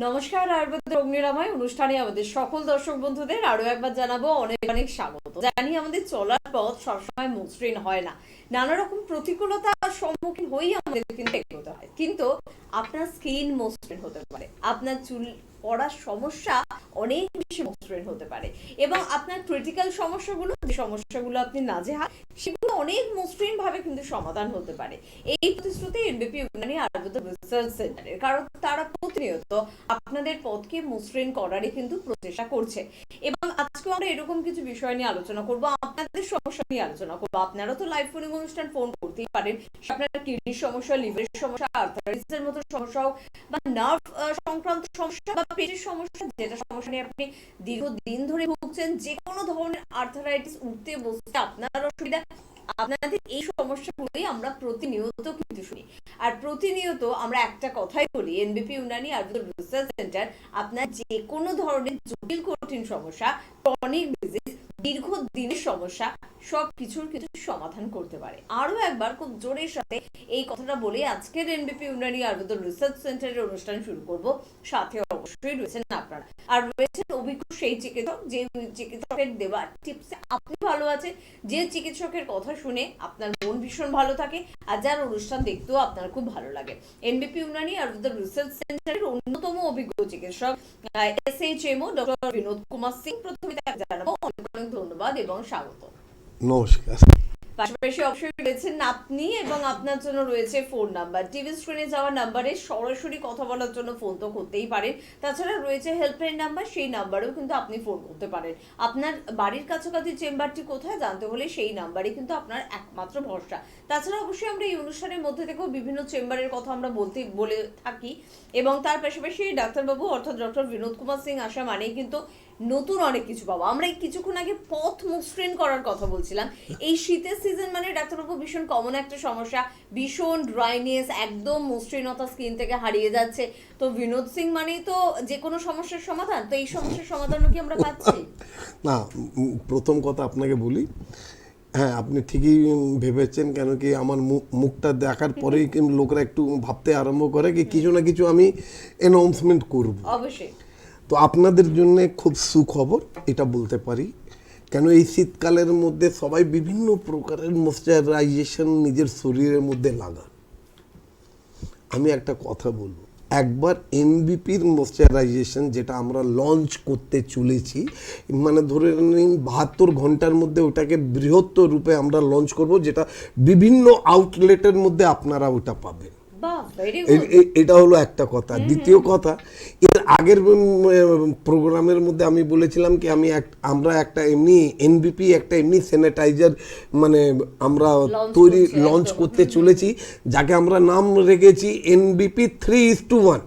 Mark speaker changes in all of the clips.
Speaker 1: নমস্কার আয়ুর্বেদের অগ্নিরাময় অনুষ্ঠানে আমাদের সকল দর্শক বন্ধুদের আরো একবার জানাবো অনেক অনেক স্বাগত। জানি আমাদের চলার পথ সবসময় মসৃণ হয় না, নানা রকম প্রতিকূলতার সম্মুখীন হয়েই আমাদের কিন্তু এগোতে হয়। কিন্তু আপনার স্কিন মসৃণ হতে পারে, আপনার চুল পড়ার সমস্যা অনেক বেশি মসৃণ হতে পারে, এবং আপনার ক্রিটিক্যাল সমস্যাগুলো, যে সমস্যাগুলো আপনি নাজেহাল, সেগুলো অনেক মসৃণ ভাবে কিন্তু সমাধান হতে পারে এই প্রতিশ্রুতি এনবিপি ইউনানি আয়ুর্বেদ রিসার্চ সেন্টারের। কারণ তারা প্রতিনিয়ত আপনাদের পথকে মসৃণ করারই কিন্তু প্রচেষ্টা করছে। এবং আজকে আমরা এরকম কিছু বিষয় নিয়ে আলোচনা করব, আপনাদের সমস্যা নিয়ে আলোচনা করব। আপনারা তো লাইভ ফোনিং অনুষ্ঠান ফোন করতেই পারেন। আপনার কিডনির সমস্যা, লিভারের সমস্যা, আর্থারাইটিসের মতো সমস্যা হোক, বা নার্ভ সংক্রান্ত সমস্যা, বা পেটের সমস্যা, যেটা সমস্যা নিয়ে আপনি দীর্ঘদিন ধরে ভুগছেন, যে কোনো ধরনের আর্থারাইটিস, উঠতে বসতে আপনার অসুবিধা, আপনাদের এই সমস্যাগুলোই আমরা প্রতিনিয়ত কিন্তু শুনি। আর প্রতিনিয়ত আমরা একটা কথাই বলি, এনবিপি ইউনানি আয়ুর্বেদ রিসার্চ সেন্টার আপনার যে কোনো ধরনের জটিল কঠিন সমস্যা, ক্রনিক ডিজিজ, দীর্ঘদিনের সমস্যা, সব কিছুর কিছু সমাধান করতে পারে। আরো একবার খুব জোরের সাথে এই কথাটা বলে আজকের এনবিপি ইউনানি আয়ুর্বেদ রিসার্চ সেন্টারের অনুষ্ঠান শুরু করব। সাথে অবশ্যই রয়েছেন আপনারা, আর রয়েছেন অভিজ্ঞ সেই চিকিৎসক, যে চিকিৎসকের দেওয়া টিপসে আপনি ভালো আছেন, যে চিকিৎসকের কথা শুনে আপনার মন ভীষণ ভালো থাকে, আর যার অনুষ্ঠান দেখতেও আপনার খুব ভালো লাগে। এনবিপি ইউনানি আয়ুর্বেদ রিসার্চ সেন্টারের অন্যতম অভিজ্ঞ চিকিৎসক এসএইচএমও ডক্টর বিনোদ কুমার সিং। প্রথমে তাকে জানাবো অনেক অনেক ধন্যবাদ এবং স্বাগত।
Speaker 2: নমস্কার।
Speaker 1: পাশাপাশি অবশ্যই রয়েছেন আপনি, এবং আপনার জন্য রয়েছে ফোন নাম্বার। টিভি স্ক্রিনে যাওয়া নাম্বারে সরাসরি কথা বলার জন্য ফোন তো করতেই পারেন, তাছাড়া রয়েছে হেল্পলাইন নাম্বার, সেই নাম্বারেও কিন্তু আপনি ফোন করতে পারেন। আপনার বাড়ির কাছাকাছি চেম্বারটি কোথায় জানতে হলে সেই নাম্বারই কিন্তু আপনার একমাত্র ভরসা। তাছাড়া অবশ্যই আমরা এই অনুষ্ঠানের মধ্যে থেকেও বিভিন্ন চেম্বারের কথা আমরা বলে থাকি, এবং তার পাশাপাশি ডাক্তারবাবু অর্থাৎ ডক্টর বিনোদ কুমার সিং আসা মানেই কিন্তু নতুন অনেক কিছু পাবো। আমরা এই কিছুক্ষণ আগে পথ মসৃণ করার কথা বলছিলাম। এই শীতের সিজন মানে ডাক্তারবাবু ভীষণ কমন একটা সমস্যা, ভীষণ ড্রাইনেস, একদম মসৃণতা স্কিন থেকে হারিয়ে যাচ্ছে। তো বিনোদ সিং মানেই তো যে কোনো সমস্যার সমাধান। তো এই সমস্যার সমাধানও কি আমরা পাচ্ছি?
Speaker 2: না, প্রথম কথা আপনাকে বলি, হ্যাঁ আপনি ঠিকই ভেবেছেন। কেন কি আমার মুখটা দেখার পরেই লোকরা একটু ভাবতে আরম্ভ করে কি কিছু না কিছু আমি অ্যানাউন্সমেন্ট করব।
Speaker 1: অবশ্যই।
Speaker 2: তো আপনাদের জন্য খুব সুখবর এটা বলতে পারি, কেন এই শীতকালের মধ্যে সবাই বিভিন্ন প্রকারের ময়েশ্চারাইজেশন নিজের শরীরের মধ্যে লাগান। আমি একটা কথা বলবো, একবার এনবিপির ময়েশ্চারাইজেশন যেটা আমরা লঞ্চ করতে চলেছি, মানে ধরে নিন 72 ঘন্টার মধ্যে ওটাকে বৃহত্তর রূপে আমরা লঞ্চ করব, যেটা বিভিন্ন আউটলেটের মধ্যে আপনারা ওটা পাবেন। এটা হলো একটা কথা। দ্বিতীয় কথা, এর আগের প্রোগ্রামের মধ্যে আমি বলেছিলাম কি আমরা একটা এমনি এনবিপি একটা এমনি স্যানিটাইজার মানে আমরা লঞ্চ করতে চলেছি, যাকে আমরা নাম রেখেছি এনবিপি 3:1,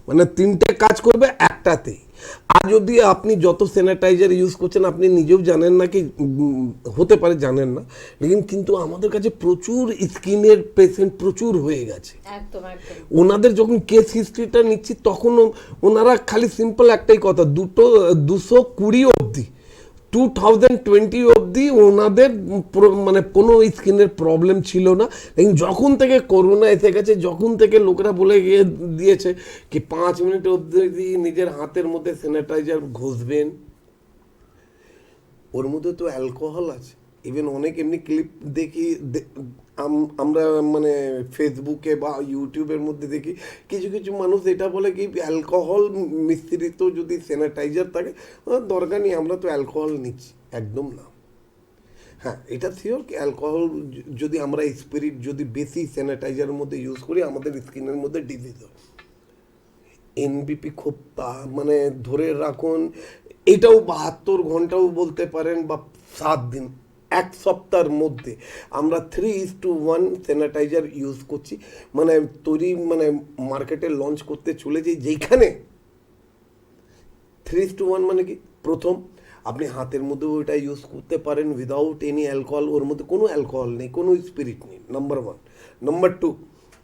Speaker 2: মানে 3টে কাজ করবে একটাতে। আর যদি আপনি যত স্যানিটাইজার ইউজ করছেন আপনি নিজেও জানেন না কি, হতে পারে জানেন না, লেকিন কিন্তু আমাদের কাছে প্রচুর স্কিনের পেশেন্ট প্রচুর হয়ে গেছে। ওনাদের যখন কেস হিস্ট্রিটা নিচ্ছি তখন ওনারা খালি সিম্পল একটাই কথা, 220 অবধি 2020 অবধি ওনাদের মানে কোনো স্কিনের প্রবলেম ছিল না। লেকিন যখন থেকে করোনা এসে গেছে, যখন থেকে লোকেরা বলে দিয়েছে কি 5 মিনিট অবধি নিজের হাতের মধ্যে স্যানিটাইজার ঘষবেন, ওর মধ্যে তো অ্যালকোহল আছে। ইভেন অনেক এমনি ক্লিপ দেখি আমরা মানে ফেসবুকে বা ইউটিউবের মধ্যে দেখি, কিছু কিছু মানুষ এটা বলে কি অ্যালকোহল মিশ্রিত যদি স্যানিটাইজার থাকে দরকার নেই, আমরা তো অ্যালকোহল নিচ্ছি। একদম না। হ্যাঁ, এটা শিওর কি অ্যালকোহল যদি আমরা স্পিরিট যদি বেশি স্যানিটাইজারের মধ্যে ইউজ করি আমাদের স্কিনের মধ্যে ডিজিজ হয়। এনবিপি খুব মানে ধরে রাখুন, এটাও 72 ঘন্টাও বলতে পারেন বা 7 দিন, 1 সপ্তাহের মধ্যে আমরা 3:1 স্যানিটাইজার ইউজ করছি, মানে মানে মার্কেটে লঞ্চ করতে চলেছি, যেখানে 3:1 মানে কি, প্রথম আপনি হাতের মধ্যে ওইটা ইউজ করতে পারেন উইদাউট এনি অ্যালকোহল, ওর মধ্যে কোনো অ্যালকোহল নেই, কোনো স্পিরিট নেই, নাম্বার 1। নাম্বার 2,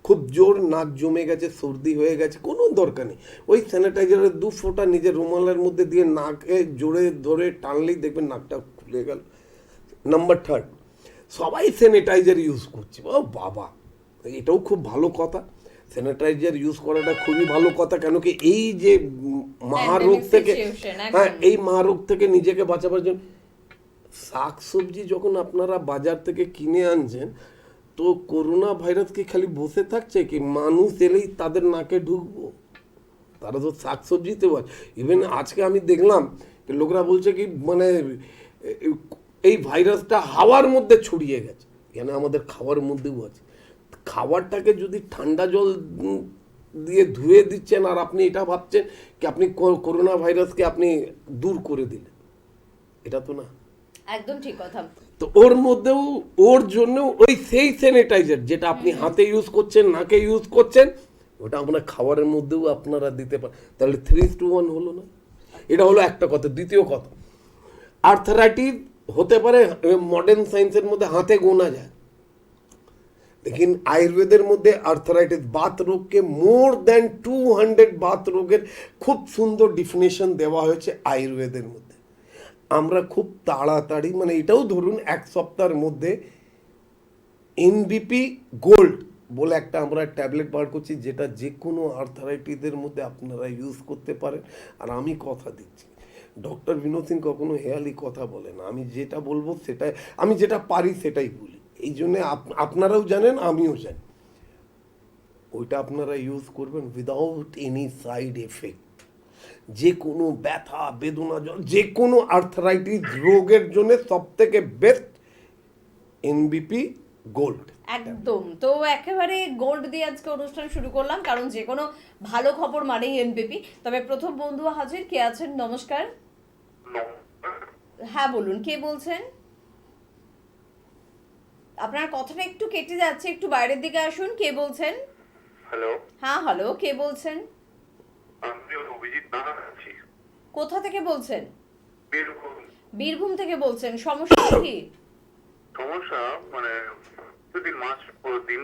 Speaker 2: খুব জোর নাক জমে গেছে, সর্দি হয়ে গেছে, কোনো দরকার নেই, ওই স্যানিটাইজারের 2 ফোঁটা নিজের রুমালের মধ্যে দিয়ে নাকে জোরে ধরে টানলেই দেখবেন নাকটা খুলে গেল। নাম্বার 3, সবাই স্যানিটাইজার ইউজ করছে, ও বাবা, এটাও খুব ভালো কথা। স্যানিটাইজার ইউজ করাটা খুবই ভালো কথা, কেন কি এই যে মহারোগ থেকে,
Speaker 1: situation, একদম।
Speaker 2: হ্যাঁ এই মহারোগ থেকে নিজেকে বাঁচাবার জন্য শাকসবজি যখন আপনারা বাজার থেকে কিনে আনছেন, তো করোনা ভাইরাস কি খালি বসে থাকছে কি? মানুষ এলেই তাদের নাকে ঢুকবো? তারা তো শাকসবজিতে হয়। ইভেন আজকে আমি দেখলাম যে লোকরা বলছে কি মানে এই ভাইরাসটা হাওয়ার মধ্যে ছড়িয়ে গেছে, কেন আমাদের খাওয়ার মধ্যেও আছে। খাবারটাকে যদি ঠান্ডা জল দিয়ে ধুয়ে দিচ্ছেন আর আপনি এটা ভাবছেন কি আপনি করোনা ভাইরাসকে আপনি দূর করে দিলেন, এটা তো না।
Speaker 1: একদম ঠিক কথা।
Speaker 2: তো ওর মধ্যেও ওর জন্য ওই সেই স্যানিটাইজার যেটা আপনি হাতে ইউজ করছেন, নাকে ইউজ করছেন, ওটা আপনার খাবারের মধ্যেও আপনারা দিতে পারেন। তাহলে 3:1 হলো না? এটা হলো একটা কথা। দ্বিতীয় কথা, আর্থারাইটিস হতে পারে মডার্ন সায়েন্সের মধ্যে হাতে গোনা যায়, लेकिन আয়ুর্বেদের মধ্যে আর্থারাইটিস বাত রোগকে মোর দ্যান 200 বাত রোগের খুব সুন্দর ডিফিনেশন দেওয়া হয়েছে আয়ুর্বেদের মধ্যে। আমরা খুব তাড়াতাড়ি মানে এটাও ধরুন এক সপ্তাহের মধ্যে এনবিপি গোল্ড বলে একটা আমরা ট্যাবলেট বার করছি, যেটা যে কোনো আর্থারাইটিসের মধ্যে আপনারা ইউজ করতে পারেন। আর আমি কথা দিচ্ছি, ডক্টর বিনোদ সিং কখনো হেয়ালি কথা বলে না। আমি যেটা বলবো সেটাই, আমি যেটা পারি সেটাই বলি। এই জন্য আপনারাও জানেন, আমিও জানি, ওইটা আপনারা ইউজ করবেন উইদাউট এনি সাইড এফেক্ট। যে কোনো ব্যথা বেদনা, যে কোনো আর্থারাইটিস রোগের জন্য সব থেকে বেস্ট এনবিপি গোল্ড।
Speaker 1: একদম। তো একেবারে গোল্ড দিয়ে আজকে অনুষ্ঠান শুরু করলাম, কারণ যে কোনো ভালো খবর মানেই এনপিপি। তবে প্রথম বন্ধু হাজির, কে আছেন? নমস্কার। হ্যাঁ বলুন, কে বলছেন? আপনার কথাটা একটু কেটে যাচ্ছে, একটু বাইরের দিকে আসুন। কে বলছেন?
Speaker 3: হ্যালো,
Speaker 1: হ্যাঁ হ্যালো, কে বলছেন?
Speaker 3: আমি অভিজিৎ নানা আছি।
Speaker 1: কোথা থেকে বলছেন?
Speaker 3: বীরভূম।
Speaker 1: বীরভূম থেকে বলছেন। সমস্যা কি?
Speaker 3: সমস্যা মানে যদি মাস দিন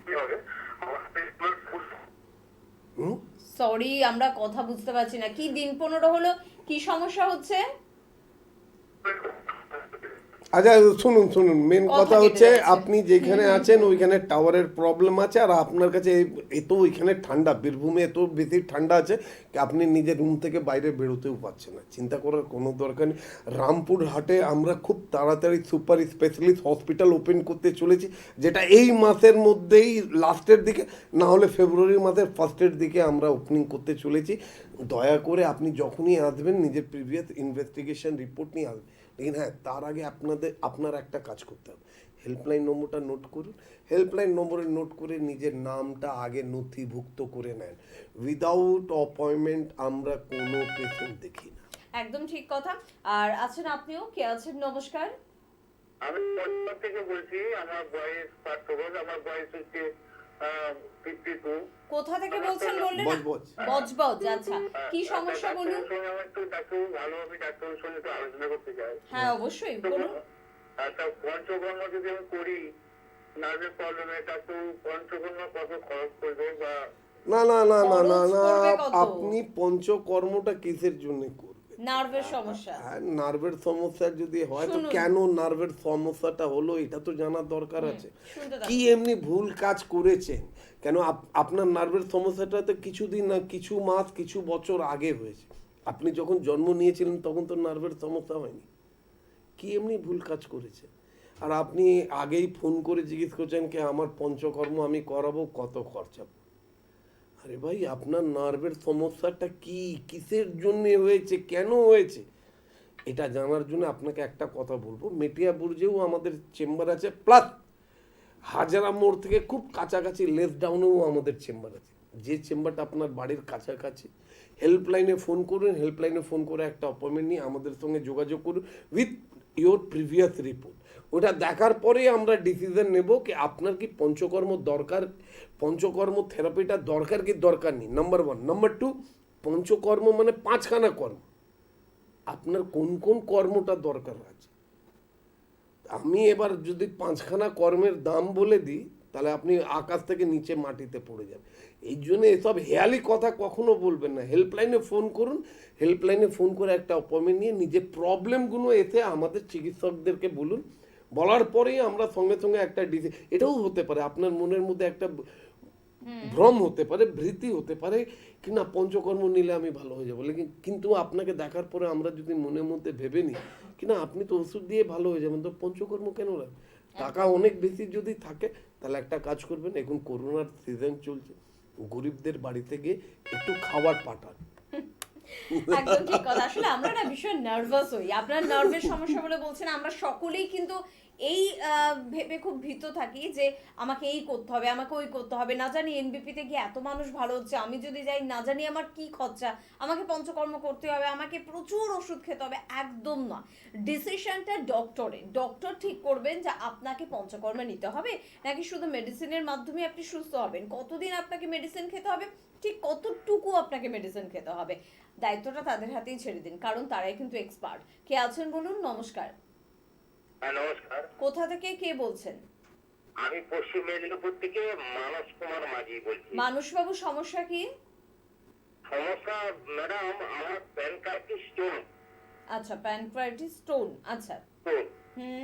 Speaker 3: কি হবে আমার
Speaker 1: সরি, আমরা কথা বুঝতে পারছি না। কি দিন 15 হলো, কি সমস্যা হচ্ছে?
Speaker 2: আচ্ছা শুনুন শুনুন, মেন
Speaker 1: কথা
Speaker 2: কথা
Speaker 1: কেটে
Speaker 2: হচ্ছে
Speaker 1: যাচ্ছে।
Speaker 2: আপনি যেখানে আছেন ওইখানে টাওয়ারের প্রবলেম আছে, আর আপনার কাছে এত ওইখানে ঠান্ডা, বীরভূমে এত বেশি ঠান্ডা আছে কি আপনি নিজের রুম থেকে বাইরে বেরোতেও পারছেন না। চিন্তা করার কোনো দরকার নেই। রামপুর হাটে আমরা খুব তাড়াতাড়ি সুপার স্পেশালিস্ট হসপিটাল ওপেন করতে চলেছি, যেটা এই মাসের মধ্যেই লাস্টের দিকে, না হলে ফেব্রুয়ারি মাসের ফার্স্টের দিকে আমরা ওপেনিং করতে চলেছি। দয়া করে আপনি যখনই আসবেন নিজের প্রিভিয়াস ইনভেস্টিগেশন রিপোর্ট নিয়ে আসবেন। लेकिन হ্যাঁ, তার আগে আপনার একটা কাজ করতে হবে। হেল্পলাইন নম্বরটা নোট করুন। হেল্পলাইন নম্বরে নোট করে নিজের নামটা আগে নথিভুক্ত করে নেন। উইদাউট অ্যাপয়েন্টমেন্ট আমরা কোনো পেশেন্ট দেখি না।
Speaker 1: একদম ঠিক কথা। আর আছেন আপনিও, কে আছেন? নমস্কার।
Speaker 3: আমি পরিবার থেকে বলছি। আমার বয়স 5 আমার বয়স হচ্ছে 52।
Speaker 1: কোথা থেকে বলছেন বললেন?
Speaker 2: বজবজ।
Speaker 1: বজবজ, আচ্ছা। কি সমস্যা বলুন?
Speaker 3: আমার একটু ডাক্তার ভালো, আমি ডাক্তারের সঙ্গে একটু আলোচনা করতে চাই।
Speaker 1: হ্যাঁ অবশ্যই বলুন।
Speaker 3: আচ্ছা, পঞ্চকর্ম যদি আমি করি নার্ভের প্রবলেমে, তা তো পঞ্চকর্ম কত খরচ করবে বা
Speaker 2: না না না না না
Speaker 1: খরচ
Speaker 2: না,
Speaker 1: পড়বে কত?
Speaker 2: আপনি পঞ্চকর্মটা কিসের জন্য করবেন?
Speaker 1: নার্ভের সমস্যা।
Speaker 2: হ্যাঁ, নার্ভের সমস্যা যদি হয় তো
Speaker 1: শুনুন।
Speaker 2: কেন নার্ভের সমস্যাটা হলো এটা তো জানার দরকার আছে।
Speaker 1: শুনতে দাও।
Speaker 2: কি এমনি ভুল কাজ করেছেন? কেন আপনার নার্ভের সমস্যাটা তো কিছুদিন না, কিছু মাস কিছু বছর আগে হয়েছে। আপনি যখন জন্ম নিয়েছিলেন তখন তো নার্ভের সমস্যা হয়নি। কি এমনি ভুল কাজ করেছে? আর আপনি আগেই ফোন করে জিজ্ঞেস করছেন কি আমার পঞ্চকর্ম আমি করাবো, কত খরচা? আরে ভাই, আপনার নার্ভের সমস্যাটা কি, কিসের জন্য হয়েছে, কেন হয়েছে, এটা জানার জন্য আপনাকে একটা কথা বলবো। মেটিয়াবুর্জেও আমাদের চেম্বার আছে, প্লাস হাজারা মোড় থেকে খুব কাছাকাছি লেস ডাউনেও আমাদের চেম্বার আছে। যে চেম্বারটা আপনার বাড়ির কাছাকাছি, হেল্পলাইনে ফোন করুন। হেল্পলাইনে ফোন করে একটা অ্যাপয়েন্টমেন্ট নিয়ে আমাদের সঙ্গে যোগাযোগ করুন উইথ ইয়োর প্রিভিয়াস রিপোর্ট। ওটা দেখার পরেই আমরা ডিসিশন নেব কি আপনার কি পঞ্চকর্ম দরকার, পঞ্চকর্ম থেরাপিটা দরকার কি দরকার নেই। নাম্বার 1। নাম্বার 2, পঞ্চকর্ম মানে 5খানা কর্ম, আপনার কোন কোন কর্মটা দরকার আছে। আমি এবার যদি 5খানা কর্মের দাম বলে দিই তাহলে আপনি আকাশ থেকে নিচে মাটিতে পড়ে যাবেন। এই জন্য এসব হেয়ালি কথা কখনো বলবেন না। হেল্পলাইনে ফোন করুন। হেল্পলাইনে ফোন করে একটা অ্যাপয়েন্টমেন্ট নিয়ে নিজের প্রবলেমগুলো এসে আমাদের চিকিৎসকদেরকে বলুন। বলার পরেই আমরা সঙ্গে সঙ্গে একটা এটাও হতে পারে আপনার মনের মধ্যে একটা ভ্রম হতে পারে, ভীতি হতে পারে কি না পঞ্চকর্ম নিলে আমি ভালো হয়ে যাবো, কিন্তু আপনাকে দেখার পরে আমরা যদি মনের মধ্যে ভেবে নিই কি না আপনি তো ওষুধ দিয়ে ভালো হয়ে যাবেন, তো পঞ্চকর্ম কেন রাখবেন? টাকা অনেক বেশি যদি থাকে তাহলে একটা কাজ করবেন, এখন করোনার সিজন চলছে, গরিবদের বাড়িতে গিয়ে একটু খাবার পাঠান।
Speaker 1: একদম ঠিক কথা। আসলে আমরা না ভীষণ নার্ভাস হই, আপনার নার্ভের সমস্যা বলে বলছেন, আমরা সকলেই কিন্তু এই ভেবে খুব ভীত থাকি যে আমাকে এই করতে হবে, আমাকে ওই করতে হবে, না জানি এনবিপি তে গিয়ে এত মানুষ ভালো হচ্ছে, আমি যদি যাই না জানি আমার কি খরচা, আমাকে পঞ্চকর্ম করতে হবে, আমাকে প্রচুর ওষুধ খেতে হবে। একদম না, ডিসিশনটা ডক্টরের, ডক্টর ঠিক করবেন যে আপনাকে পঞ্চকর্ম নিতে হবে নাকি শুধু মেডিসিনের মাধ্যমে আপনি সুস্থ হবেন, কতদিন আপনাকে মেডিসিন খেতে হবে, ঠিক কতটুকু আপনাকে মেডিসিন খেতে হবে, দায়িত্বটা তাদের হাতেই ছেড়ে দিন, কারণ তারাই কিন্তু এক্সপার্ট। কে আছেন বলুন? নমস্কার।
Speaker 3: হ্যাঁ নমস্কার,
Speaker 1: কোথা থেকে কে বলছেন?
Speaker 3: আমি পশ্চিম মেদিনীপুর থেকে মানস কুমার মাঝি বলছি।
Speaker 1: মানুষবাবু, সমস্যা কি?
Speaker 3: সমস্যা ম্যাডাম, আমার প্যান কার্ডটি স্টোন।
Speaker 1: আচ্ছা, প্যানক্রাইটিস স্টোন। আচ্ছা।
Speaker 3: স্টোন
Speaker 1: হুম।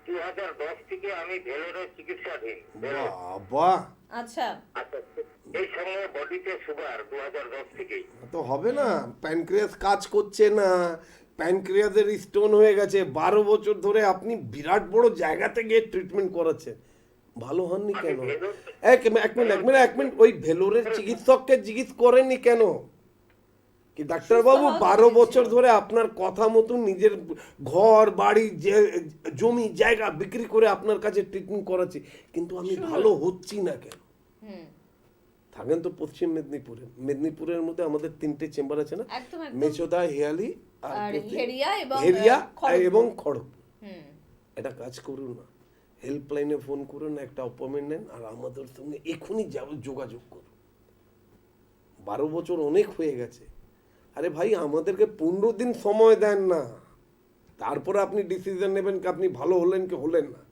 Speaker 3: 2010 থেকে আমি ভেলোরে চিকিৎসাধীন।
Speaker 2: বাবা,
Speaker 1: আচ্ছা।
Speaker 3: আচ্ছা, এই সময় বডিতে সুগার 2010 থেকেই।
Speaker 2: তো হবে না, প্যানক্রিয়াস কাজ করছে না, প্যানক্রিয়াসের স্টোন হয়ে গেছে, 12 বছর ধরে আপনি বিরাট বড় জায়গাতে গিয়ে ট্রিটমেন্ট করাচ্ছেন, ভালো হননি কেন? এক মিনিট, ওই ভেলোরের চিকিৎসককে জিজ্ঞেস করেননি কেন কি ডাক্তারবাবু 12 বছর ধরে আপনার কথা মতো নিজের ঘর বাড়ি যে জমি জায়গা বিক্রি করে আপনার কাছে ট্রিটমেন্ট করাচ্ছি, কিন্তু আমি ভালো হচ্ছি না কেন?
Speaker 1: হুম।
Speaker 2: থাকেন তো পশ্চিম মেদিনীপুরের মধ্যে আমাদের 3টে চেম্বার আছে না,
Speaker 1: একদম একদম।
Speaker 2: মেচোদা, হেয়ালি আর
Speaker 1: আর হেরিয়া এবং
Speaker 2: হেরিয়া
Speaker 1: খড়গপুর।
Speaker 2: এবং খড়গপুর।
Speaker 1: হুম।
Speaker 2: এটা কাজ করুন না, হেল্পলাইনে ফোন করুন, একটা অ্যাপয়েন্টমেন্ট নেন আর আমাদের সঙ্গে এখনই যোগাযোগ করুন। 12 বছর অনেক হয়ে গেছে, আরে ভাই আমাদেরকে 15 দিন সময় দেন না, তারপরে আপনি ডিসিশন নেবেন কি আপনি ভালো হলেন কি হলেন না,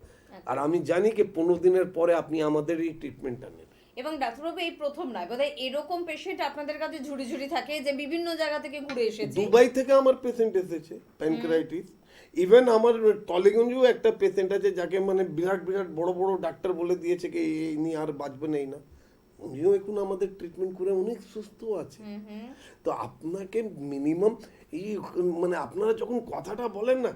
Speaker 2: আর আমি জানি কি 15 দিনের পরে আপনি আমাদের এই ট্রিটমেন্টটা নেবেন।
Speaker 1: এবং ডাক্তারবাবু এই প্রথম নয়, বোধহয় এরকম পেশেন্ট আপনাদের কাছে ঝুড়ি ঝুড়ি থাকে যে বিভিন্ন জায়গা থেকে ঘুরে এসেছে।
Speaker 2: দুবাই থেকে আমার পেশেন্ট এসেছে প্যানক্রাইটিস, ইভেন আমার টলিগঞ্জেও একটা পেশেন্ট আছে যাকে মানে বিরাট বিরাট বড় বড় ডাক্তার বলে দিয়েছে কি এই নিয়ে আর বাঁচবে না, এই না, উনিও এখন আমাদের ট্রিটমেন্ট করে অনেক সুস্থ আছে। তো আপনাকে মিনিমাম এই মানে আপনারা যখন কথাটা বলেন না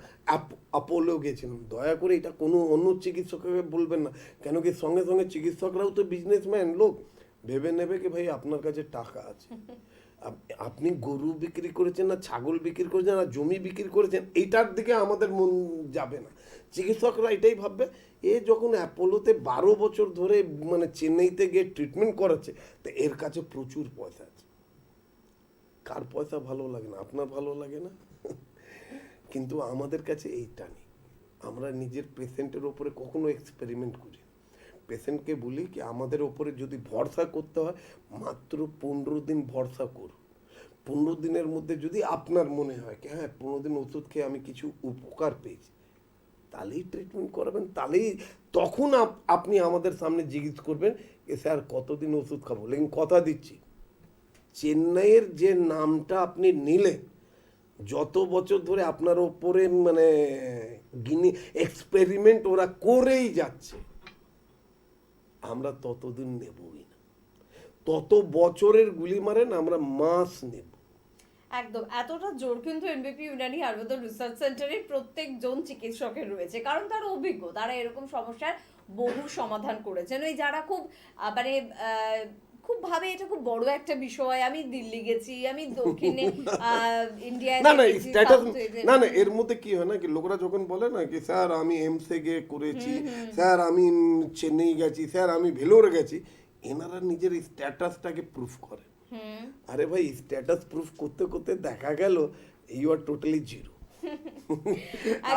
Speaker 2: অ্যাপোলো গেছিলাম, দয়া করে এটা কোনো অন্য চিকিৎসককে বলবেন না, কেন কি সঙ্গে সঙ্গে চিকিৎসকরাও তো বিজনেসম্যান লোক, ভেবে নেবে কি ভাই আপনার কাছে টাকা আছে, আপনি গরু বিক্রি করেছেন না ছাগল বিক্রি করেছেন না জমি বিক্রি করেছেন, এইটার দিকে আমাদের মন যাবে না, চিকিৎসকরা এটাই ভাববে এ যখন অ্যাপোলোতে 12 বছর ধরে মানে চেন্নাইতে গিয়ে ট্রিটমেন্ট করাচ্ছে তো এর কাছে প্রচুর পয়সা আছে। কার পয়সা ভালো লাগে না? আপনার ভালো লাগে না? কিন্তু আমাদের কাছে এইটা নেই, আমরা নিজের পেশেন্টের ওপরে কখনো এক্সপেরিমেন্ট করি, পেশেন্টকে বলি কি আমাদের ওপরে যদি ভরসা করতে হয় মাত্র 15 দিন ভরসা করুন, 15 দিনের মধ্যে যদি আপনার মনে হয় কি হ্যাঁ 15 দিন ওষুধ খেয়ে আমি কিছু উপকার পেয়েছি, তাহলেই ট্রিটমেন্ট করাবেন, তাহলেই তখন আপনি আমাদের সামনে জিজ্ঞেস করবেন যে স্যার কতদিন ওষুধ খাবো, লেকিন কথা দিচ্ছি চেন্নাইয়ের যে নামটা আপনি নিলেন, যত বছর ধরে আপনার ওপরে মানে এক্সপেরিমেন্ট ওরা করেই যাচ্ছে, আমরা ততদিন নেবই না, তত বছরের গুলি মারেন আমরা মাস নেব।
Speaker 1: একদম, এতটা জোর কিন্তু এনবিপি ইউনানি আয়ুর্বেদ রিসার্চ সেন্টারের প্রত্যেকজন চিকিৎসকের রয়েছে, কারণ তারা অভিজ্ঞ, তারা এরকম সমস্যার বহু সমাধান করেছেন। ওই যারা খুব মানে খুব ভাবে এটা খুব বড় একটা বিষয়, আমি দিল্লি গেছি, আমি দক্ষিণে ইন্ডিয়ায়
Speaker 2: না না স্ট্যাটাস না না, এর মধ্যে কি হয় না কি লোকরা যখন বলে না কি স্যার আমি এমসে গিয়ে করেছি, স্যার আমি চেন্নাই গেছি, স্যার আমি ভেলোরে গেছি, এনারা নিজের স্ট্যাটাসটাকে প্রুফ করে। আরে ভাই স্ট্যাটাস প্রুফ করতে করতে দেখা গেল ইউ আর টোটালি জিরো,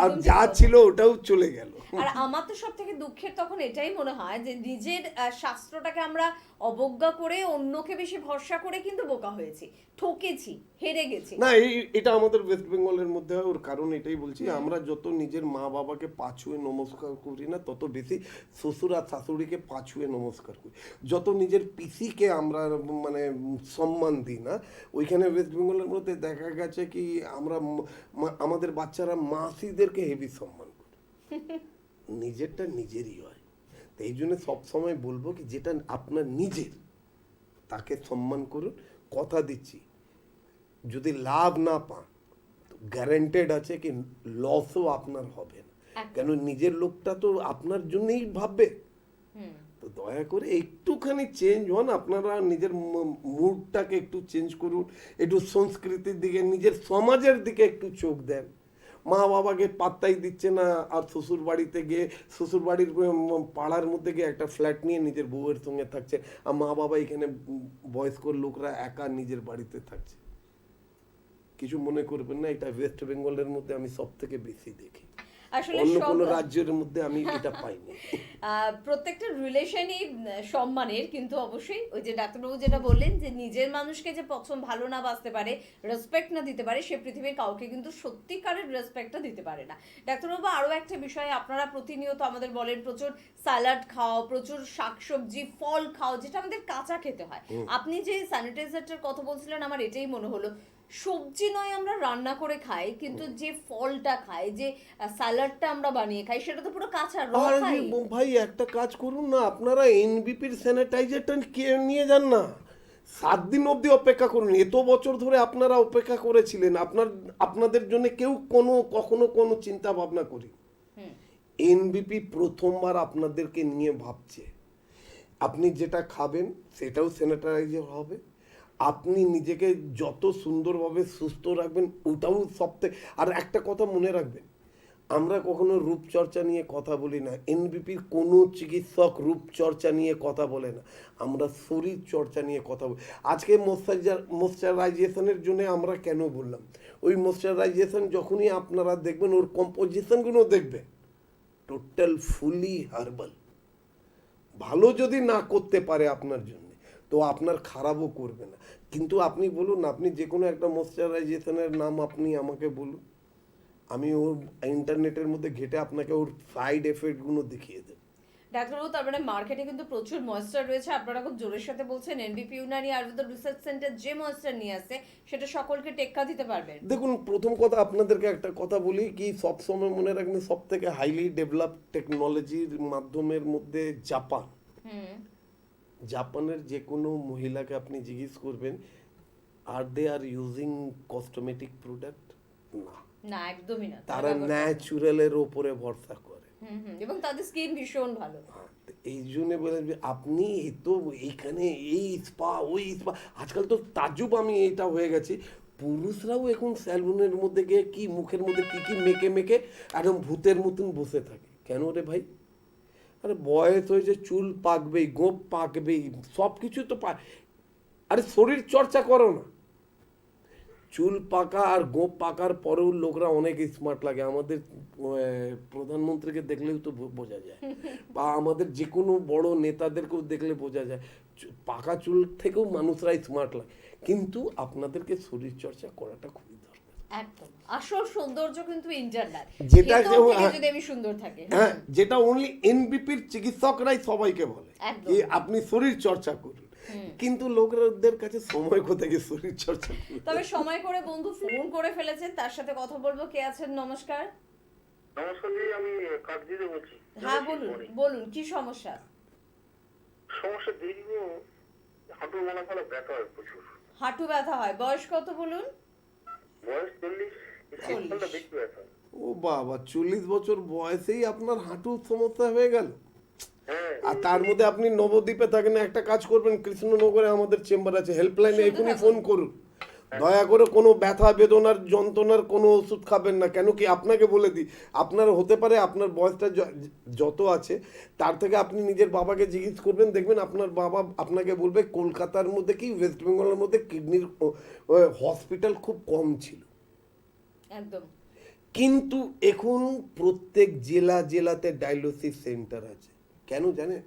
Speaker 2: আর যা ছিল ওটাও চলে গেল।
Speaker 1: আর আমার তো সব থেকে দুঃখের তখন এটাই মনে হয় যে নিজের শাস্ত্রটাকে আমরা অবজ্ঞা করে অন্যকে বেশি ভরসা করে কিন্তু বোকা হয়েছি, ঠকেছি, হেরে গেছি।
Speaker 2: না এটা আমাদের ওয়েস্ট বেঙ্গলের মধ্যে হয়, ওর কারণ এটাই বলছি, আমরা যত নিজের মা বাবাকে পা ছুঁয়ে নমস্কার করি না তত বেশি শ্বশুর আর শাশুড়িকে পা ছুঁয়ে নমস্কার করি, যত নিজের পিসিকে আমরা মানে সম্মান দিই না, ওইখানে ওয়েস্ট বেঙ্গলের মধ্যে দেখা গেছে কি আমরা আমাদের বাচ্চারা মাসিদেরকে হেভি সম্মান করে, নিজেরটা নিজেরই হয়, তো এই জন্য সবসময় বলবো কি যেটা আপনার নিজের তাকে সম্মান করুন। কথা দিচ্ছি যদি লাভ না পান তো গ্যারান্টেড আছে কি লসও আপনার হবে না, কেন নিজের লোকটা তো আপনার জন্যই ভাববে। তো দয়া করে একটুখানি চেঞ্জ হন, আপনারা নিজের মুডটাকে একটু চেঞ্জ করুন, একটু সংস্কৃতির দিকে নিজের সমাজের দিকে একটু চোখ দেন। মা বাবাকে পাত্তাই দিচ্ছে না, আর শ্বশুর বাড়িতে গিয়ে শ্বশুর বাড়ির পাড়ার মধ্যে গিয়ে একটা ফ্ল্যাট নিয়ে নিজের বউয়ের সঙ্গে থাকছে, আর মা বাবা এখানে বয়স্ক লোকরা একা নিজের বাড়িতে থাকছে। কিছু মনে করবেন না, এটা ওয়েস্ট বেঙ্গলের মধ্যে আমি সব থেকে বেশি দেখি,
Speaker 1: আসলে
Speaker 2: অন্য
Speaker 1: সব
Speaker 2: কোনো রাজ্যের মধ্যে আমি এটা পাইনি।
Speaker 1: প্রত্যেকটা রিলেশনই সম্মানের, কিন্তু অবশ্যই ওই যে ডাক্তারবাবু যেটা বললেন যে নিজের মানুষকে যে পছন্দ ভালো না বাসতে পারে, রেসপেক্ট না দিতে পারে, সে পৃথিবীর কাউকে কিন্তু সত্যিকারের রেসপেক্টটা দিতে পারে না। ডাক্তারবাবু আরও একটা বিষয়ে আপনারা প্রতিনিয়ত আমাদের বলেন প্রচুর স্যালাড খাও, প্রচুর শাকসবজি ফল খাও, যেটা আমাদের কাঁচা খেতে হয়। আপনি যে স্যানিটাইজারটার কথা বলছিলেন আমার এটাই মনে হলো, সবজি নয় আমরা রান্না করে খাই, কিন্তু যে ফলটা খাই, যে স্যালাডটা আমরা বানিয়ে খাই, সেটা তো পুরো কাঁচা র
Speaker 2: আরে
Speaker 1: খাই।
Speaker 2: ভাই একটা কাজ করুন না, আপনারা এনবিপির স্যানিটাইজারটা নিয়ে যান না, 7 দিন অবধি অপেক্ষা করুন। এত বছর ধরে আপনারা অপেক্ষা করেছিলেন, আপনাদের জন্য কেউ কখনো কোনো চিন্তা ভাবনা করি। এনবিপি প্রথমবার আপনাদেরকে নিয়ে ভাবছে, আপনি যেটা খাবেন সেটাও স্যানিটাইজার হবে, আপনি নিজেকে যত সুন্দরভাবে সুস্থ রাখবেন ওটাও সবথেকে। আর একটা কথা মনে রাখবেন, আমরা কখনো রূপচর্চা নিয়ে কথা বলি না, এনবিপির কোনো চিকিৎসক রূপচর্চা নিয়ে কথা বলে না, আমরা শরীর চর্চা নিয়ে কথা বলি। আজকে ময়শ্চারাইজেশনের জন্য আমরা কেন বললাম, ওই ময়শ্চারাইজেশন যখনই আপনারা দেখবেন ওর কম্পোজিশনগুলো দেখবেন টোটাল ফুলি হার্বাল। ভালো যদি না করতে পারে আপনার জন্য তো আপনার খারাপও করবে না। কিন্তু আপনি বলুন, আপনি যে কোনো একটা ময়শ্চারাইজেশনের নাম আপনি আমাকে বলুন, আমি ওর ইন্টারনেটের মধ্যে ঘেটে আপনাকে ওর সাইড এফেক্টগুলো দেখিয়ে দেব।
Speaker 1: ডাক্তারবাবু তার মানে মার্কেটে কিন্তু প্রচুর ময়েশ্চার রয়েছে, আপনারা খুব জোরের সাথে বলছেন এনবিপি ইউনানি আয়ুর্বেদ রিসার্চ সেন্টার যে ময়েশ্চার নিয়ে আসছে সেটা সকলকে টেক্কা দিতে পারবেন।
Speaker 2: দেখুন, প্রথম কথা আপনাদেরকে একটা কথা বলি কি, সবসময় মনে রাখবেন সব থেকে হাইলি ডেভেলপ টেকনোলজির মাধ্যমের মধ্যে জাপান। জাপানের যে কোনো মহিলাকে আপনি জিজ্ঞেস করবেন আর দে আর ইউজিং কসমেটিক প্রোডাক্ট, না
Speaker 1: না একদমই না,
Speaker 2: তারা ন্যাচুরালের ওপরে ভরসা করে।
Speaker 1: এবং তাদের স্কিন ভীষণ ভালো।
Speaker 2: এই জন্য বলে আপনি তো এইখানে এই স্পা ওই স্পা, আজকাল তো তাজ্জুব আমি এটা হয়ে গেছি, পুরুষরাও এখন স্যালুনের মধ্যে গিয়ে কি মুখের মধ্যে কি মেখে মেখে একদম ভূতের মতন বসে থাকে। কেন রে ভাই? আরে বয়স হয়েছে, চুল পাকবেই, গোপ পাকবেই, সব কিছু তো আরে শরীর চর্চা করো না। চুল পাকা আর গোপ পাকার পরেও লোকরা অনেক স্মার্ট লাগে, আমাদের প্রধানমন্ত্রীকে দেখলেও তো বোঝা যায়, বা আমাদের যে কোনো বড় নেতাদেরকেও দেখলে বোঝা যায় পাকা চুল থেকেও মানুষরা স্মার্ট লাগে। কিন্তু আপনাদেরকে শরীর চর্চা করাটা খুবই দরকার।
Speaker 1: একদম, আসল সৌন্দর্য কিন্তু ইন্টারনাল,
Speaker 2: যেটা
Speaker 1: যদি আমি সুন্দর থাকি,
Speaker 2: হ্যাঁ, যেটা অনলি এনবিপির চিকিৎসকরাই সবাইকে বলে যে আপনি শরীর চর্চা করুন, কিন্তু লোকদের কাছে সময় কোথায় গিয়ে শরীর চর্চা করুন।
Speaker 1: তবে সময় করে বন্ধু ফোন করে ফেলেছেন, তার সাথে কথা বলবো। কে আছেন? নমস্কার।
Speaker 3: নমস্কার দিদি, আমি কাকদিতে বলছি।
Speaker 1: হ্যাঁ বলুন বলুন, কি সমস্যা?
Speaker 3: সমস্যা দীর্ঘ হাঁটু মালা ব্যথা হয় প্রচুর।
Speaker 1: হাঁটু ব্যথা হয়, বয়স কত বলুন?
Speaker 3: বয়স 40, বেশি ব্যথা।
Speaker 2: ও বাবা, 40 বছর বয়সেই আপনার হাঁটুর সমস্যা হয়ে গেল? আর তার মধ্যে আপনি নবদ্বীপে থাকেন, একটা কাজ করবেন, কৃষ্ণনগরে আমাদের চেম্বার আছে, হেল্পলাইনে এখনই ফোন করুন। দয়া করে কোনো ব্যথা বেদনার যন্ত্রণার কোনো ওষুধ খাবেন না। কেন কি, আপনাকে বলে দিই, আপনার হতে পারে আপনার বয়সটা যত আছে তার থেকে আপনি নিজের বাবাকে জিজ্ঞেস করবেন, দেখবেন আপনার বাবা আপনাকে বলবে কলকাতার মধ্যে কি ওয়েস্ট বেঙ্গলের মধ্যে কিডনির হসপিটাল খুব কম ছিল।
Speaker 1: একদম।
Speaker 2: কিন্তু এখন প্রত্যেক জেলাতে ডায়ালিসিস সেন্টার আছে। কেন জানেন?